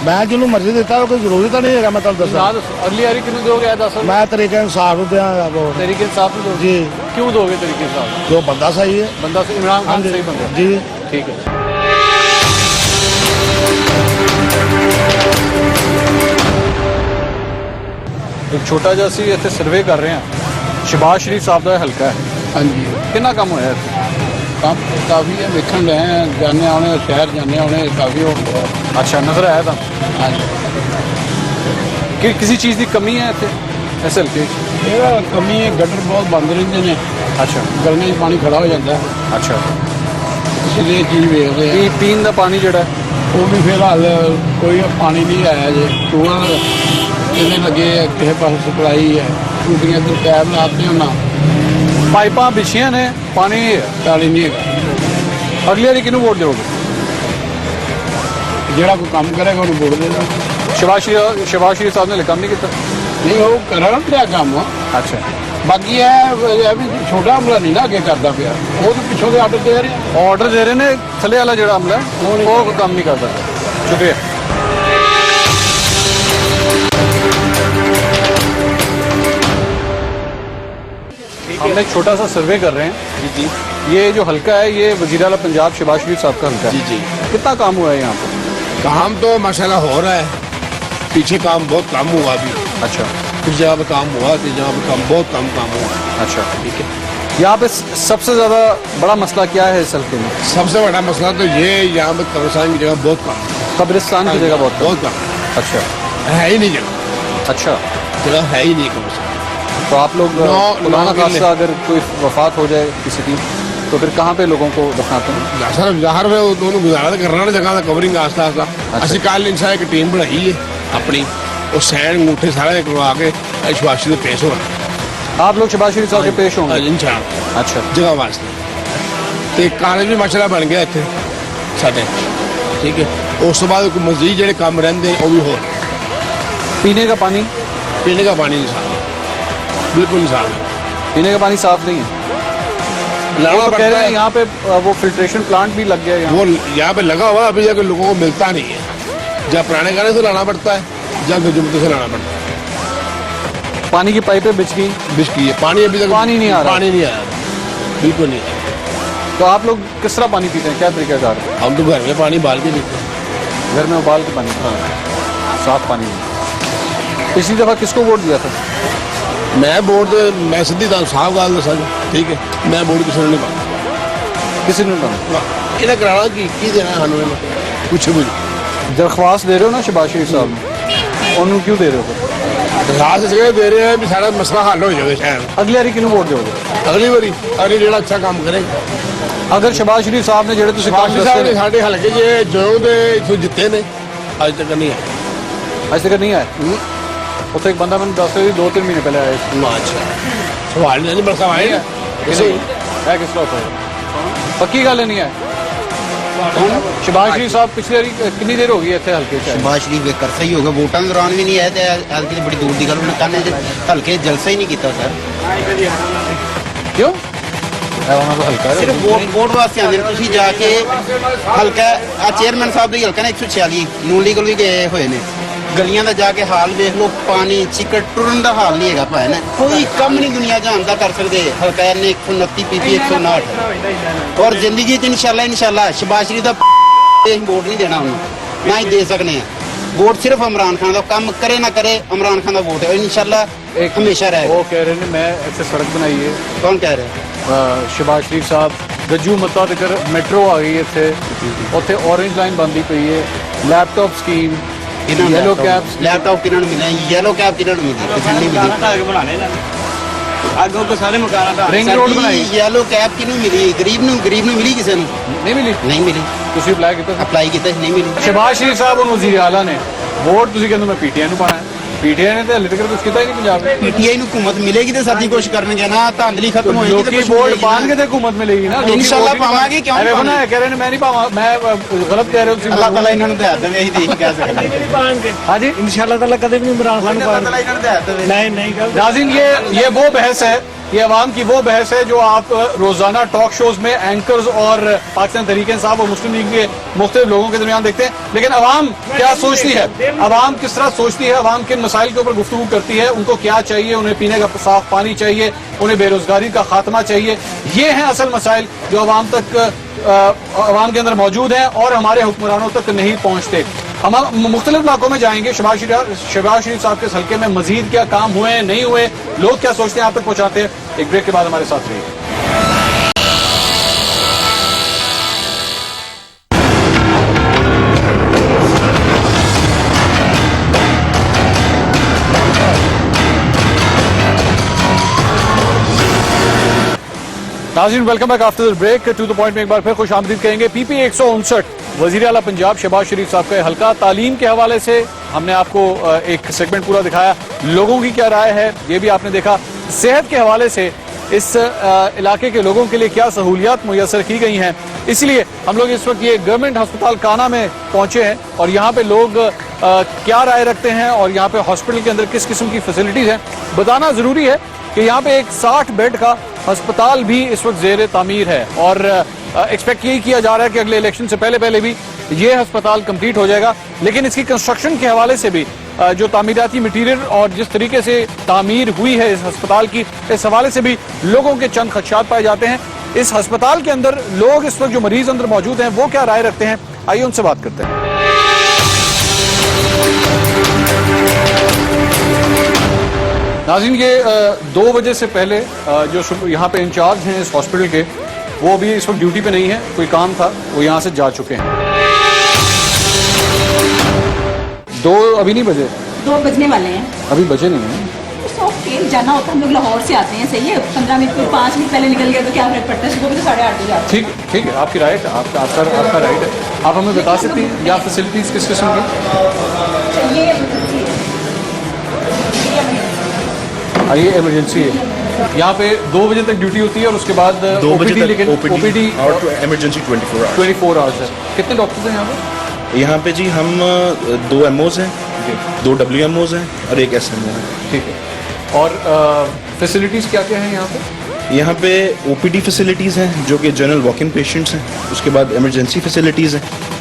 ਮੈਂ ਜਿਹਨੂੰ ਮਰਜ਼ੀ ਦਿੱਤਾ, ਕੋਈ ਜ਼ਰੂਰੀ ਤਾਂ ਨਹੀਂ ਹੈਗਾ ਮੈਂ ਤੁਹਾਨੂੰ ਨਾ ਦੱਸਾਂ। ਦੱਸੋ, ਅਗਲੀ ਵਾਰੀ ਕਿਹਨੂੰ ਦੋਗੇ ਇਹ ਦੱਸੋ। ਮੈਂ ਤਰੀਕੇ ਇਨਸਾਫ ਨੂੰ ਦਿਆਂਗਾ ਵੋਟ। ਤਰੀਕੇ ਇਨਸਾਫ ਨੂੰ ਦੋਗੇ? ਜੀ। क्यों दोगे तरीके साहब? ਜੋ ਬੰਦਾ ਸਹੀ ਹੈ। बंदा से इमरान खान सही बंदा है। ਜੀ। ठीक है। एक छोटा ਜਿਹਾ ਅਸੀਂ ਇੱਥੇ ਸਰਵੇ ਕਰ ਰਹੇ ਹਾਂ। ਸ਼ਹਿਬਾਜ਼ ਸ਼ਰੀਫ ਸਾਹਿਬ ਦਾ ਹਲਕਾ ਹੈ। ਹਾਂਜੀ ਕਿੰਨਾ ਕੰਮ ਹੋਇਆ ਇੱਥੇ? ਕੰਮ ਕਾਫੀ ਹੈ, ਵੇਖਣ ਗਏ ਹਾਂ, ਜਾਣੇ ਆਉਣੇ ਸ਼ਹਿਰ ਜਾਣੇ ਆਉਣੇ ਕਾਫੀ ਹੋ ਗਿਆ। अच्छा नजर आया था ਹਾਂਜੀ कि किसी चीज़ की कमी है ਇੱਥੇ ਇਸ ਹਲਕੇ 'ਚ? ਇਹਦਾ ਕਮੀ ਹੈ, ਗਟਰ ਬਹੁਤ ਬੰਦ ਰਹਿੰਦੇ ਨੇ। ਅੱਛਾ ਗਲੀਆਂ 'ਚ ਪਾਣੀ ਖੜਾ ਹੋ ਜਾਂਦਾ ਹੈ। ਅੱਛਾ ਇਸ ਲਈ ਇਹ ਚੀਜ਼ ਵੇਖਦੇ ਆ। ਪੀਣ ਦਾ ਪਾਣੀ ਜਿਹੜਾ ਉਹ ਵੀ ਫਿਲਹਾਲ ਕੋਈ ਪਾਣੀ ਨਹੀਂ ਆਇਆ ਜੇ। ਟੂਆਂ ਇਹਦੇ ਲੱਗੇ ਆ, ਕਿਸੇ ਪਾਸੇ ਸਪਲਾਈ ਹੈ, ਟੂਟੀਆਂ ਤੇ ਟੈਬ ਲਾਤੇ ਉਹਨਾਂ, ਪਾਈਪਾਂ ਵਿਛੀਆਂ ਨੇ, ਪਾਣੀ ਨਹੀਂ ਹੈ। ਪਾਣੀ ਨਹੀਂ ਹੈਗਾ। ਅਗਲੀ ਵਾਰੀ ਕਿਹਨੂੰ ਵੋਟ ਦਿਓਗੇ? ਜਿਹੜਾ ਕੋਈ ਕੰਮ ਕਰੇਗਾ ਉਹਨੂੰ ਵੋਟ ਦੇਣਾ। ਸ਼ਹਿਬਾਜ਼ ਸ਼ਰੀਫ ਸਾਹਿਬ ਨੇ ਕੰਮ ਨਹੀਂ ਕੀਤਾ। ਨਹੀਂ ਉਹ ਕਰਨਾ ਪਿਆ ਕੰਮ। ਅੱਛਾ ਬਾਕੀ ਇਹ ਵੀ ਛੋਟਾ ਅਮਲਾ ਨਹੀਂ ਨਾ ਅੱਗੇ ਕਰਦਾ ਪਿਆ, ਉਹ ਤਾਂ ਪਿੱਛੋਂ ਦੇ ਆਰਡਰ ਦੇ ਰਹੇ ਆ। ਆਰਡਰ ਦੇ ਰਹੇ ਨੇ, ਥੱਲੇ ਵਾਲਾ ਜਿਹੜਾ ਅਮਲਾ ਹੈ ਉਹ ਕੰਮ ਨਹੀਂ ਕਰਦਾ। ਸ਼ੁਕਰੀਆ। हम एक छोटा सा सर्वे कर रहे हैं। जी ये जो हल्का है ये वज़ीर आला पंजाब शहबाज शरीफ साहब का हल्का है। जी। कितना काम हुआ है यहाँ पे? काम तो माशाल्लाह हो रहा है। पीछे काम बहुत कम हुआ अभी। अच्छा कुछ जगह पे काम हुआ, कुछ जगह पे काम बहुत कम काम हुआ। अच्छा ठीक है। यहाँ पे सबसे ज़्यादा बड़ा मसला क्या है इस हल्के में? सबसे बड़ा मसला तो ये यहाँ पे कब्रिस्तान की जगह बहुत कम। कब्रिस्तान की जगह बहुत कम। अच्छा है ही नहीं जगह। अच्छा जगह है ही नहीं कब्रिस्तान। तो आप लोग खुदा ना खास्ता अगर कोई वफात हो जाए किसी की तो फिर कहाँ पे लोगों को दफनाते हैं? सर ਜ਼ਾਹਰ ਵੇ ਉਹਨੂੰ ਗੁਜ਼ਾਰਾ ਤਾਂ ਕਰਨਾ ਨਾ ਜਗ੍ਹਾ ਦਾ ਕਵਰਿੰਗ ਆਸਤਾ ਆਸਤਾ। ਅਸੀਂ ਕੱਲ ਇਨਸਾਨ ਇੱਕ ਟੀਮ ਬਣਾਈ ਹੈ ਆਪਣੀ, ਉਹ ਸੈਨ ਅੰਗੂਠੇ ਸਾਰਾ ਕਰਵਾ ਕੇ ਸ਼ਵਾਸ਼ੀ ਦੇ ਪੇਸ਼ ਹੋਣਾ। आप लोग शहबाज शरीफ साहब के पेश होंगे? ਇਨਸ਼ਾਅੱਲਾ अच्छा ਜਗ੍ਹਾ ਵਾਸਤੇ। ਤੇ ਕਾਲਜ ਵੀ ਮਾਸ਼ਾਅੱਲਾ ਬਣ ਗਿਆ ਇੱਥੇ ਸਾਡੇ, ਠੀਕ ਹੈ। ਉਸ ਤੋਂ ਬਾਅਦ ਕੋਈ ਮਜ਼ੀਦ ਜਿਹੜੇ ਕੰਮ ਰਹਿੰਦੇ ਉਹ ਵੀ ਹੋਰ। पीने का पानी? पीने का पानी नहीं साफ, बिल्कुल नहीं साफ। पीने का पानी साफ नहीं है। लाना वो तो कह पड़ता रहे हैं है। यहाँ पे वो फिल्ट्रेशन प्लांट भी लग गया है यहाँ। वो यहाँ पे लगा हुआ है, अभी जाकर लोगों को मिलता नहीं है। जब पुराने गाने से लाना पड़ता है, जब गजुमते से लाना पड़ता है। पानी की पाइपें बिछ गई। बिछ की है पानी, अभी तक पानी नहीं आ रहा। पानी नहीं आया, बिल्कुल नहीं आया। तो आप लोग किस तरह पानी पीते हैं? क्या तरीका कार है? हम तो घर में पानी बाल के पीते हैं। घर में उबाल के पानी पीते हैं। साफ पानी नहीं। पिछली दफ़ा किसको वोट दिया था? मैं वोट मैं सीधी साफ गल दसा जी, ठीक है। मैं वोट किसी ने नहीं पाता। किसी ने नहीं। इन्हें कराना की देना सानू, कुछ भी दरख्वास्त दे रहे हो ना शहबाज शरीफ साहब ने, उन्होंने क्यों दे रहे हो? दरखास्त इसलिए दे रहे हैं भी सारा मसला हल हो जाएगा शायद। अगली बारी किहनूं वोट दोगे? अगली बारी अगली ਜਿਹੜਾ अच्छा काम करेगा। अगर शहबाज शरीफ साहब ने ਜਿਹੜੇ ਤੁਸੀਂ ਕੰਮ ਸ਼ਹਿਬਾਜ਼ ਸਾਹਿਬ ਦੱਸੇ ਨੇ ਸਾਡੇ ਹਲਕੇ 'ਚ ਜਦੋਂ ਦੇ ਇੱਥੋਂ ਜਿੱਤੇ ਨੇ ਅੱਜ ਤੱਕ ਨਹੀਂ ਆਏ। ਅੱਜ ਤੱਕ ਨਹੀਂ ਆਏ। ਉੱਥੇ ਇੱਕ ਬੰਦਾ ਮੈਨੂੰ ਦੱਸ ਰਿਹਾ ਸੀ 2-3 ਮਹੀਨੇ ਪਹਿਲੇ ਆਇਆ ਸੀ। ਨਾ ਅੱਛਾ ਸਵਾਲ ਨਹੀਂ ਬਰਸਾ ਆਏ ਨਾ ਕਿਸੇ ਹੈ ਕਿਸ ਦਾ ਹੋਇਆ? ਪੱਕੀ ਗੱਲ ਨਹੀਂ ਹੈ। ਸ਼ਹਿਬਾਜ਼ ਸ਼ਰੀਫ ਸਾਹਿਬ ਪਿਛਲੀ ਵਾਰੀ ਕਿੰਨੀ ਦੇਰ ਹੋ ਗਈ ਇੱਥੇ ਹਲਕੇ 'ਚ? ਸ਼ਹਿਬਾਜ਼ ਸ਼ਰੀਫ ਦੇ ਕਰਸਾ ਹੀ ਹੋ ਗਿਆ, ਵੋਟਾਂ ਦੇ ਦੌਰਾਨ ਵੀ ਨਹੀਂ ਆਏ ਤੇ ਹਲਕੇ ਦੀ ਬੜੀ ਦੂਰ ਦੀ ਗੱਲ, ਉਹਨੇ ਕੱਲ੍ਹ ਹਲਕੇ ਜਲਸਾ ਹੀ ਨਹੀਂ ਕੀਤਾ ਸਰ। ਕਿਉਂ? ਉਹਨਾਂ ਦਾ ਹਲਕਾ ਸਿਰਫ ਵੋਟ ਵਾਸਤੇ ਆਉਂਦੇ ਨੇ। ਤੁਸੀਂ ਜਾ ਕੇ ਹਲਕਾ ਆ ਚੇਅਰਮੈਨ ਸਾਹਿਬ ਦਾ ਹੀ ਹਲਕਾ ਨਾ 146 ਨੂਨ ਲੀਗਲ ਵੀ ਗਏ ਹੋਏ ਨੇ, ਗਲੀਆਂ ਦਾ ਜਾ ਕੇ ਹਾਲ ਵੇਖ ਲਓ, ਪਾਣੀ ਚਿੱਕੜ ਟੁਰਨ ਦਾ ਹਾਲ ਨਹੀਂ ਹੈਗਾ ਭਾਈ ਨਾ। ਕੋਈ ਕੰਮ ਨਹੀਂ ਦੁਨੀਆ ਜਹਾਨ ਦਾ ਕਰ ਸਕਦੇ ਹਲਕਾ ਨੇ 129 PP 159 ਔਰ ਜ਼ਿੰਦਗੀ 'ਚ ਇਨਸ਼ਾਅੱਲਾ ਸ਼ਹਿਬਾਜ਼ ਸ਼ਰੀਫ ਦਾ ਅਸੀਂ ਵੋਟ ਨਹੀਂ ਦੇਣਾ ਉਹਨੂੰ, ਨਾ ਹੀ ਦੇ ਸਕਦੇ ਆ ਵੋਟ। ਸਿਰਫ ਇਮਰਾਨ ਖਾਨ ਦਾ ਕੰਮ ਕਰੇ ਨਾ ਕਰੇ ਇਮਰਾਨ ਖਾਨ ਦਾ ਵੋਟ ਹੈ ਇਨਸ਼ਾਅੱਲਾ ਹਮੇਸ਼ਾ ਰਹੇਗਾ। ਉਹ ਕਹਿ ਰਹੇ ਨੇ ਮੈਂ ਇੱਥੇ ਸੜਕ ਬਣਾਈ ਹੈ। ਕੌਣ ਕਹਿ ਰਿਹਾ? ਸ਼ਹਿਬਾਜ਼ ਸ਼ਰੀਫ ਸਾਹਿਬ ਗੱਜੂ ਮੱਤਾ ਤੱਕ ਮੈਟਰੋ ਆ ਗਈ ਇੱਥੇ, ਉੱਥੇ ਔਰੇਂਜ ਲਾਈਨ ਬਣਦੀ ਪਈ ਹੈ, laptop scheme, yellow caps laptop किन्होंने मिले येलो कैप किन्होंने मिली किसी नहीं मिली रिंग रोड बनाई येलो कैप किन्होंने मिली गरीब ਨੂੰ ਮਿਲੀ ਕਿਸੇ ਨੂੰ नहीं मिली ਨਹੀਂ ਮਿਲੀ ਤੁਸੀਂ ਅਪਲਾਈ ਕੀਤਾ ਅਪਲਾਈ ਕੀਤਾ ਨਹੀਂ ਮਿਲੀ शहबाज शरीफ साहब और वजीर आला ने वोट ਤੁਸੀਂ ਕਹਿੰਦੇ ਮੈਂ ਪੀਟੀਆਈ ਨੂੰ ਪਾਣਾ ਹੈ पीटीआई ने तो हले तक कुछ किया ही नहीं पंजाब में ਪੀਟੀਆਈ ਨੂੰ ਹੁਕੂਮਤ ਮਿਲੇਗੀ ਤੇ ਸਾਡੀ ਕੋਸ਼ਿਸ਼ ਕਰਨਗੇ ਨਾ ਧਾਂਦਲੀ ਖਤਮ ਹੋਏਗੀ लोग वोट पान के थे हुकूमत मिलेगी ना इंशाल्लाह पावांगे क्यों अरे ना कह रहे हैं मैं नहीं पावा मैं गलत कह रहे हूं ਅੱਲਾਹ ਤਾਲਾ ਇਹਨਾਂ ਨੂੰ ਦੇ ਦੇਵੇ ਇਹੀ ਦੇਖ ਕਹਿ ਸਕਦੇ हां जी इंशाल्लाह ताला कदे भी नहीं इमरान खान ਅੱਲਾਹ ਤਾਲਾ ਇਹਨਾਂ ਨੂੰ ਦੇ ਦੇਵੇ नहीं नाज़रीन ये वो बहस है ये अवाम की वो बहस है जो आप रोजाना टॉक शोज में एंकर्स और पाकिस्तान तहरीक इंसाफ और मुस्लिम लीग के मुख्तलिफ लोगों के दरमियान देखते हैं लेकिन अवाम क्या सोचती है अवाम किस तरह सोचती है अवाम किन मसाइल के ऊपर गुफ्तगू करती है उनको क्या चाहिए उन्हें पीने का साफ पानी चाहिए उन्हें बेरोजगारी का खात्मा चाहिए ये हैं असल मसाइल जो अवाम तक अवाम के अंदर मौजूद हैं और हमारे हुक्मरानों तक नहीं पहुंचते हम मुख्तलिफ इलाकों में जाएंगे शहबाज शरीफ साहब के इस हल्के में मजीद क्या काम हुए हैं नहीं हुए लोग क्या सोचते हैं आप तक पहुंचाते हैं एक ब्रेक के बाद हमारे साथ रहिए नाज़रीन welcome back after the break to the point में एक बार फिर खुश आमदीद कहेंगे पीपी 159 वजीर आला पंजाब शहबाज शरीफ साहब का हल्का तालीम के हवाले से हमने आपको एक सेगमेंट पूरा दिखाया लोगों की क्या राय है ये भी आपने देखा सेहत के हवाले से इस इलाके के लोगों के लिए क्या सहूलियात मुयसर की गई हैं इसलिए हम लोग इस वक्त ये गवर्नमेंट अस्पताल काना में पहुंचे हैं और यहाँ पे लोग क्या राय रखते हैं और यहाँ पे हॉस्पिटल के अंदर किस किस्म की फैसिलिटीज हैं बताना जरूरी है कि यहाँ पे एक 60 बेड का अस्पताल भी इस वक्त जेर तामीर है और एक्सपेक्ट यही किया जा रहा है कि अगले इलेक्शन से पहले भी ये अस्पताल कंप्लीट हो जाएगा लेकिन इसकी कंस्ट्रक्शन के हवाले से भी जो तामीराती मटीरियल और जिस तरीके से तामीर हुई है इस अस्पताल की इस हवाले से भी लोगों के चंद खदशात पाए जाते हैं इस अस्पताल के अंदर लोग इस वक्त जो मरीज अंदर मौजूद हैं वो क्या राय रखते हैं आइए उनसे बात करते हैं नाज़रीन ये 2 बजे से पहले जो यहाँ पे इंचार्ज हैं इस हॉस्पिटल के वो अभी इस वक्त ड्यूटी पे नहीं है कोई काम था वो यहाँ से जा चुके हैं 2 अभी नहीं बजे 2 बजने वाले हैं अभी बजे नहीं है जाना होता है हम लोग लाहौर से आते हैं सही है 15 मिनट 5 मिनट पहले निकल गया तो क्या फर्क पड़ता है सुबह भी तो 8:30 बजे आते हैं ठीक है आपकी राइट है आपका राइट है आप हमें बता सकती हैं या फैसिलिटीज किस किस्म की ये इमरजेंसी है यहाँ पे 2 बजे तक ड्यूटी होती है और उसके बाद 2 बजे तक लेकिन ओपीडी और इमरजेंसी 24 आवर्स है कितने डॉक्टर्स हैं यहाँ पे जी हम 2 MOs हैं 2 WMOs हैं और 1 SMO है ठीक है और फैसिलिटीज क्या क्या हैं यहाँ पे OPD फैसिलिटीज़ हैं जो कि जनरल वॉक इन पेशेंट्स हैं उसके बाद इमरजेंसी फैसिलिटीज़ हैं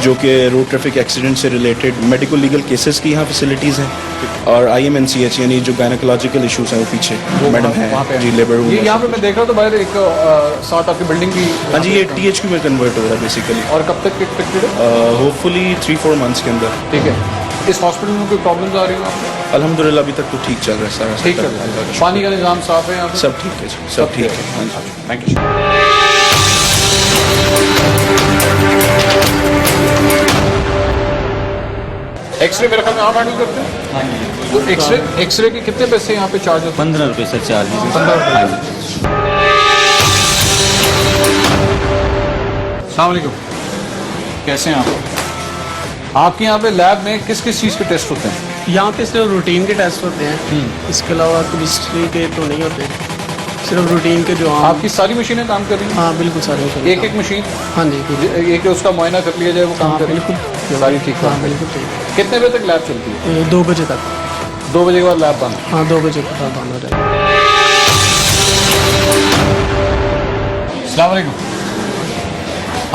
जो कि रोड ट्रैफिक एक्सीडेंट से रिलेटेड मेडिकल लीगल केसेस की यहाँ फैसिलिटीज़ हैं और IMNCH यानी जो गायनोकोलॉजिकल इश्यूज हैं वो पीछे मैडम है जी लेबर रूम यहाँ पे मैं देख रहा हूँ तो बाहर एक साथ आपकी बिल्डिंग भी हाँ जी ये THQ में कन्वर्ट हो रहा है बेसिकली और कब तक एक्सपेक्टेड है होपफुली 3-4 मंथ्स के अंदर ठीक है इस हॉस्पिटल में कोई प्रॉब्लम्स आ रही हैं अल्हम्दुलिल्लाह अभी तक तो ठीक चल रहा है सारा ठीक चल रहा है पानी का निज़ाम साफ है यहाँ पे सब ठीक है जी सब ठीक है थैंक यू एक्सरे मेरे ख्याल में आप हैंडल करते हैं हाँ जी तो एक्सरे के कितने पैसे यहाँ पे चार्ज होते हैं 15 रुपये से चार्ज 15 अस्सलाम वालेकुम कैसे हैं आप आपके यहाँ पे लैब में किस किस चीज़ के टेस्ट होते हैं यहाँ पे सिर्फ रूटीन के टेस्ट होते हैं इसके अलावा केमिस्ट्री के तो नहीं होते सिर्फ रूटीन के जो आपकी सारी मशीनें काम कर रही हैं हाँ बिल्कुल सारी एक मशीन हाँ जी एक उसका मुआयना कर लिया जाए वो काम कर बिल्कुल सारी ठीक है हाँ बिल्कुल ठीक कितने बजे तक लैब चलती है 2 बजे तक 2 बजे के बाद लैब बंद हाँ 2 बजे के बाद बंद हो जाएगा अस्सलाम वालेकुम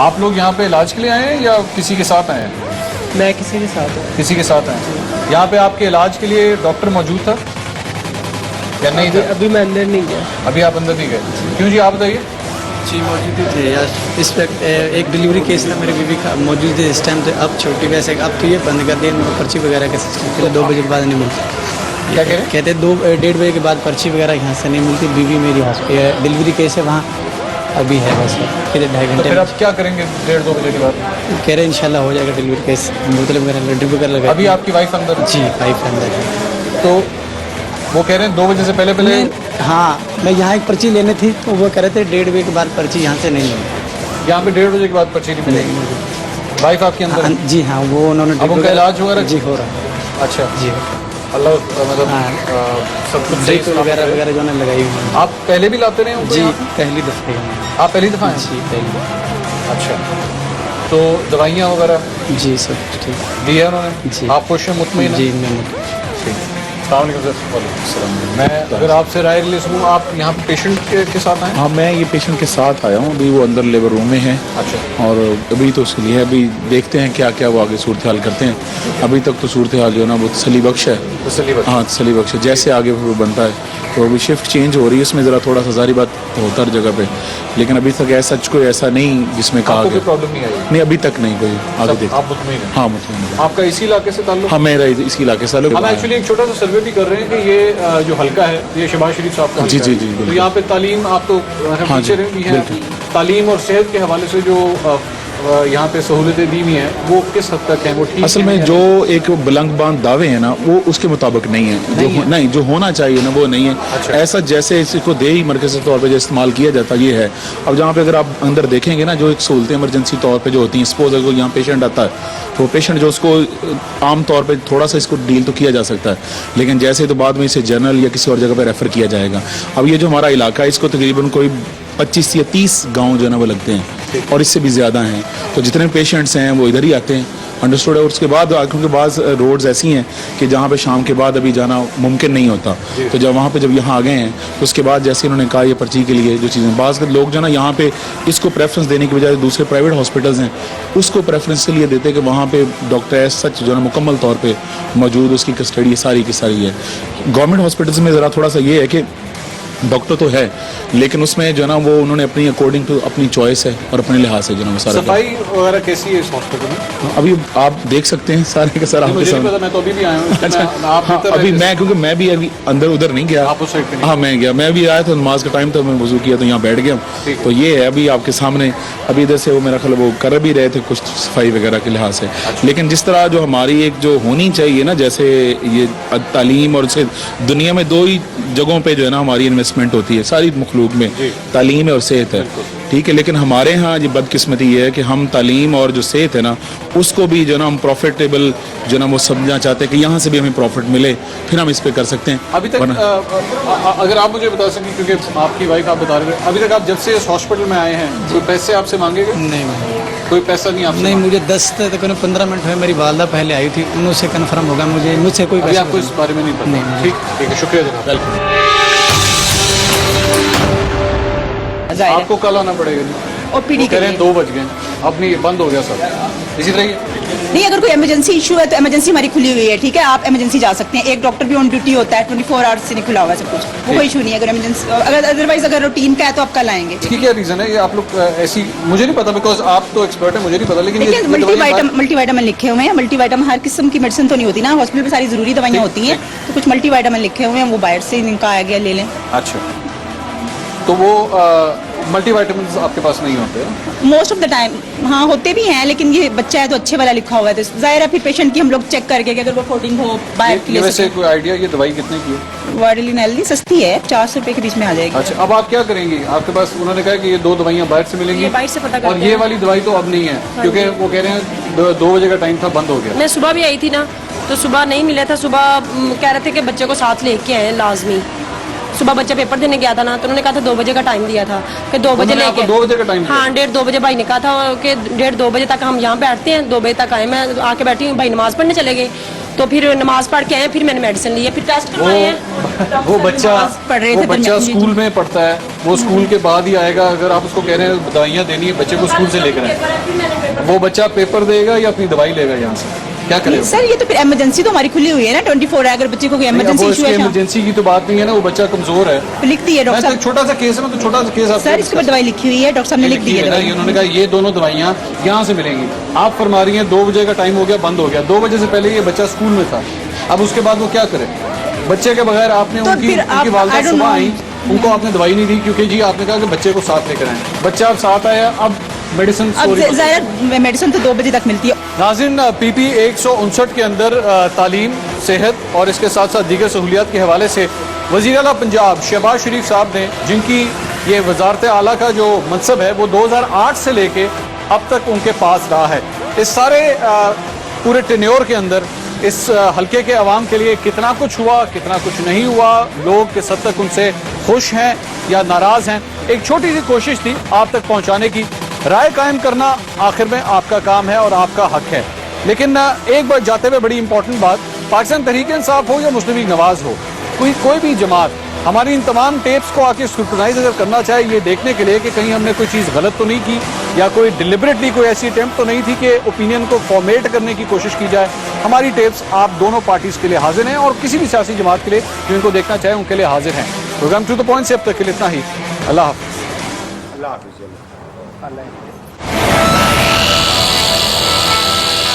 आप लोग यहाँ पे इलाज के लिए आए हैं या किसी के साथ आए हैं मैं किसी के साथ हूँ किसी के साथ आए हैं यहाँ पे आपके इलाज के लिए डॉक्टर मौजूद था या नहीं था अभी मैं अंदर नहीं गया अभी आप अंदर नहीं गए क्यों जी आप बताइए जी मौजूद थे यार इस वक्त एक डिलीवरी केस था मेरे बीवी का मौजूद थे इस टाइम से अब छोटी वैसे अब तो ये बंद कर दिया पर्ची वगैरह का सिस्टम पहले 2 बजे के बाद नहीं मिलती क्या कह रहे हैं कहते 2-1.5 बजे के बाद पर्ची वगैरह यहाँ से नहीं मिलती बीवी मेरी डिलीवरी केस है वहाँ अभी है बस फिर 2.5 तो घंटे फिर आप क्या करेंगे 1:30-2 बजे के बाद? कह रहे हैं इंशाल्लाह हो जाएगा डिलीवरी केस, बोतल वगैरह ड्रिप वगैरह लगा। अभी आपकी वाइफ अंदर है? जी वाइफ अंदर है। तो वो कह रहे हैं 2 बजे से पहले हाँ, मैं यहाँ एक पर्ची लेनी थी तो वो कह रहे थे 1.5 बजे के बाद पर्ची यहाँ से नहीं लेनी। यहाँ पे 1:30 बजे के बाद पर्ची नहीं मिलेगी। वाइफ आपके अंदर है? जी हाँ, वो उन्होंने अब उनका इलाज वगैरह जी हो रहा है। अच्छा जी अल्लाह मतलब सब कुछ सही ड्रिप वगैरह जो है लगाई हुई है। आप पहले भी लाते रहे जी पहली दफ़ा। आप पहली दफ़ा हैं? जी पहली। अच्छा, तो दवाइयाँ वगैरह जी सब ठीक दी है उन्होंने? जी। आप खुश हैं, मुतमईन हैं? जी मैं ठीक। मैं अगर आपसे राय ले सकूँ, आप यहाँ पे पेशेंट के साथ आए? हाँ, मैं ये पेशेंट के साथ आया हूँ। अभी वो अंदर लेबर रूम में है। अच्छा। और अभी तो उसके लिए अभी देखते हैं क्या क्या वो आगे सूरत हाल करते हैं। अभी तक तो सूरत हाल जो है ना वो तसली बख्श है। हाँ तसली बख्श है, जैसे आगे वो बनता है। तो अभी शिफ्ट चेंज हो रही है, इसमें ज़रा थोड़ा सा सारी बात होता है हर जगह पे, लेकिन अभी तक ऐसा कोई ऐसा नहीं जिसमें कहा गया। प्रॉब्लम नहीं आई? नहीं अभी तक नहीं कोई आगे देख। आप मुतमईन हैं? हाँ मुतमईन है। आपका इसी इलाके से ताल्लुक? हाँ मेरा इसी इलाके से। हम एक्चुअली एक छोटा सा सर्वे भी कर रहे हैं कि ये जो हल्का है ये शहबाज शरीफ साहब का जी हल्का जी है। जी तो बिल्कुल। यहाँ पे तालीम आप तो हाँ जी, टीचर भी हैं, तालीम और सेहत के हवाले से जो यहाँ पे सहूलतें दी हुई हैं वो किस हद तक हैं? वो ठीक असल में जो एक बुलंदबांद दावे हैं ना वो उसके मुताबिक नहीं है। नहीं जो होना चाहिए ना वो नहीं है। अच्छा। ऐसा जैसे इसको देही मरकज़ी तौर पे जो इस्तेमाल किया जाता ये है। अब जहाँ पे अगर आप अंदर देखेंगे ना जो एक सहूलतें इमरजेंसी तौर पे जो होती हैं, सपोज अगर यहाँ पेशेंट आता है तो पेशेंट जो उसको आम तौर पे थोड़ा सा इसको डील तो किया जा सकता है, लेकिन जैसे तो बाद में इसे जनरल या किसी और जगह पे रेफ़र किया जाएगा। अब ये जो हमारा इलाका है इसको तकरीबन कोई 25 या 30 गांव जो है ना वो लगते हैं और इससे भी ज़्यादा हैं। तो जितने पेशेंट्स हैं वो इधर ही आते हैं, अंडरस्टूड है। और उसके बाद क्योंकि बाज़ रोड्स ऐसी हैं कि जहाँ पे शाम के बाद अभी जाना मुमकिन नहीं होता, तो जब वहाँ पे जब यहाँ आ गए हैं तो उसके बाद जैसे इन्होंने कहा ये पर्ची के लिए जो चीज़ें, बाज़ लोग जो है ना यहाँ पे इसको प्रेफरेंस देने की बजाय दूसरे प्राइवेट हॉस्पिटल्स हैं उसको प्रेफरेंस इसलिए देते हैं कि वहाँ पे डॉक्टर सच जो है ना मुकम्मल तौर पर मौजूद, उसकी कस्टडी सारी की सारी है। गवर्नमेंट हॉस्पिटल्स में ज़रा थोड़ा सा ये है कि डॉक्टर तो है लेकिन उसमें जो है ना वो उन्होंने अपनी अकॉर्डिंग टू अपनी चॉइस है और अपने लिहाज से जो है ना वो सारा। सफाई वगैरह कैसी है इस हॉस्पिटल में? अभी आप देख सकते हैं सारे के सारा आपके सामने। मैं तो अभी भी आया हूँ। हाँ, अभी मैं क्योंकि मैं भी अभी अंदर उधर नहीं गया। आप उस साइड पे नहीं? हाँ मैं गया, मैं भी आया था नमाज का टाइम था, मैं वजू किया तो यहाँ बैठ गया। तो ये है अभी आपके सामने। अभी इधर से वो मेरा ख्याल वो कर भी रहे थे कुछ सफाई वगैरह के लिहाज से। लेकिन जिस तरह जो हमारी एक जो होनी चाहिए ना, जैसे ये तालीम और उसके दुनिया में 2 ही जगहों पे जो है ना हमारी इन्वेस्टमेंट होती है सारी मखलूक में, तालीम है और सेहत है, ठीक है। लेकिन हमारे यहाँ ये बदकिस्मती ये है कि हम तालीम और जो सेहत है ना उसको भी जो ना हम प्रॉफिटेबल जो ना वो समझना चाहते हैं कि यहाँ से भी हमें प्रॉफिट मिले, फिर हम इस पे कर सकते हैं। अभी तक अगर आप मुझे बता सकें, क्योंकि आपकी वाइफ आप बता रहे थे, अभी तक आप जब से इस हॉस्पिटल में आए हैं कोई पैसे आपसे मांगे गए? नहीं, कोई पैसा नहीं आपसे? नहीं, मुझे 10 तक 15 मिनट हुए, मेरी वालदा पहले आई थी, उनसे कन्फर्म होगा, मुझसे कोई पैसा आपको इस बारे में नहीं पता? ठीक है, शुक्रिया जनाब। आपको कल आना पड़ेगा। ओपीडी कह रहे हैं 2 बज गए, अब नहीं बंद हो गया सब। इसी तरह नहीं, अगर कोई इमरजेंसी इशू है तो इमरजेंसी हमारी खुली हुई है, ठीक है, आप इमरजेंसी जा सकते हैं। एक डॉक्टर भी ऑन ड्यूटी होता है, 24 आवर्स से नहीं खुला हुआ है सब कुछ, वो कोई इशू नहीं है। अगर इमरजेंसी अगर अदरवाइज अगर रूटीन का है तो आप कल आएंगे। इसकी क्या रीजन है? ये आप लोग ऐसी, मुझे नहीं पता, बिकॉज आप तो एक्सपर्ट है, मुझे नहीं पता, लेकिन मल्टीवाइटामिन लिखे हुए हैं। मल्टीवाइटामिन हर किस्म की मेडिसिन तो नहीं होती ना, हॉस्पिटल में सारी जरूरी दवाइयाँ होती हैं, तो कुछ मल्टीवाइटामिन लिखे हुए हैं, वो बाहर से इनका आ गया, ले लें। अच्छा, तो वो मल्टीविटामिन आपके पास नहीं होते? मोस्ट ऑफ द टाइम हाँ होते भी हैं, लेकिन ये बच्चा है तो अच्छे वाला लिखा हुआ है, तो जाहिर है फिर पेशेंट की हम लोग चेक करके अगर वो फोर्डिंग हो बाहर की। वैसे कोई आइडिया ये दवाई कितने की है? वार्डिलिन सस्ती है, 400 रुपए के बीच में आ जाएगी। अच्छा, अब आप क्या करेंगे? आपके पास उन्होंने कहा कि ये 2 दवाइयाँ बाहर से मिलेंगी, बाहर से पता और ये वाली दवाई तो अब नहीं है, क्योंकि वो कह रहे हैं 2 बजे का टाइम था, बंद हो गया। मैं सुबह भी आई थी ना, तो सुबह नहीं मिला था। सुबह कह रहे थे कि बच्चे को साथ लेके आए लाजमी। सुबह बच्चा पेपर देने गया था ना, तो उन्होंने कहा था 2 बजे का टाइम दिया था कि 2 बजे लेके। 2 बजे का टाइम? हाँ, 1:30-2 बजे भाई ने कहा था कि 1:30-2 बजे तक हम यहाँ बैठते हैं। 2 बजे तक आए, मैं आके बैठी हूँ, भाई नमाज पढ़ने चले गए, तो फिर नमाज पढ़ के आए, फिर मैंने मेडिसिन ली है, फिर टेस्ट करवाए हैं। वो बच्चा स्कूल में पढ़ता है, वो स्कूल के बाद ही आएगा। अगर आप उसको कह रहे हैं दवाइयाँ देनी है, बच्चे को स्कूल से लेकर आए, वो बच्चा पेपर देगा या अपनी दवाई लेगा यहाँ से? क्या करें सर? ये तो फिर इमरजेंसी तो हमारी खुली हुई है ना 24 है, अगर बच्चे को कोई इमरजेंसी इशू है। इमरजेंसी की तो बात नहीं है ना, वो बच्चा कमजोर है तो लिख दी है डॉक्टर साहब। छोटा सा केस है ना, तो छोटा सा केस सर इसके ऊपर दवाई लिखी हुई है, डॉक्टर साहब ने लिख दी है। उन्होंने कहा ये दोनों दवाइयाँ यहाँ से मिलेंगी। आप फरमा रही हैं 2 बजे का टाइम हो गया, बंद हो गया। 2 बजे से पहले ये बच्चा स्कूल में था, अब उसके बाद वो क्या करे? बच्चे के बगैर आपने उनकी वालिदा सुबह आई, उनको आपने दवाई नहीं दी क्योंकि जी आपने कहा कि बच्चे को साथ लेकर आए, बच्चा अब साथ आया, अब मेडिसिन अब ज़ाहिर मेडिसिन तो 2 बजे तक मिलती है। नाज़रीन, PP 159 के अंदर तालीम, सेहत और इसके साथ साथ दीगर सहूलियात के हवाले से वज़ीर आला पंजाब शहबाज शरीफ साहब ने, जिनकी ये वजारत आला का जो मनसब है वो 2008 से लेके अब तक उनके पास रहा है, इस सारे पूरे टेन्योर के अंदर इस हल्के के अवाम के लिए कितना कुछ हुआ, कितना कुछ नहीं हुआ, लोग किस हद तक उनसे खुश हैं या नाराज़ हैं, एक छोटी सी कोशिश थी आप तक पहुंचाने की। राय कायम करना आखिर में आपका काम है और आपका हक है। लेकिन एक बार जाते हुए बड़ी इंपॉर्टेंट बात, पाकिस्तान तहरीक इंसाफ हो या मुस्लिम लीग नवाज हो, कोई भी जमात हमारी इन तमाम टेप्स को आके स्क्रूटनाइज अगर करना चाहे ये देखने के लिए कि कहीं हमने कोई चीज़ गलत तो नहीं की या कोई डिलिबरेटली कोई ऐसी अटेम्प्ट तो नहीं थी कि ओपिनियन को फॉर्मेट करने की कोशिश की जाए, हमारी टेप्स आप दोनों पार्टीज के लिए हाजिर हैं और किसी भी सियासी जमात के लिए जो इनको देखना चाहे उनके लिए हाजिर हैं। प्रोग्राम टू द पॉइंट से अब तक के लिए इतना ही। अल्लाह हाफ़िज़।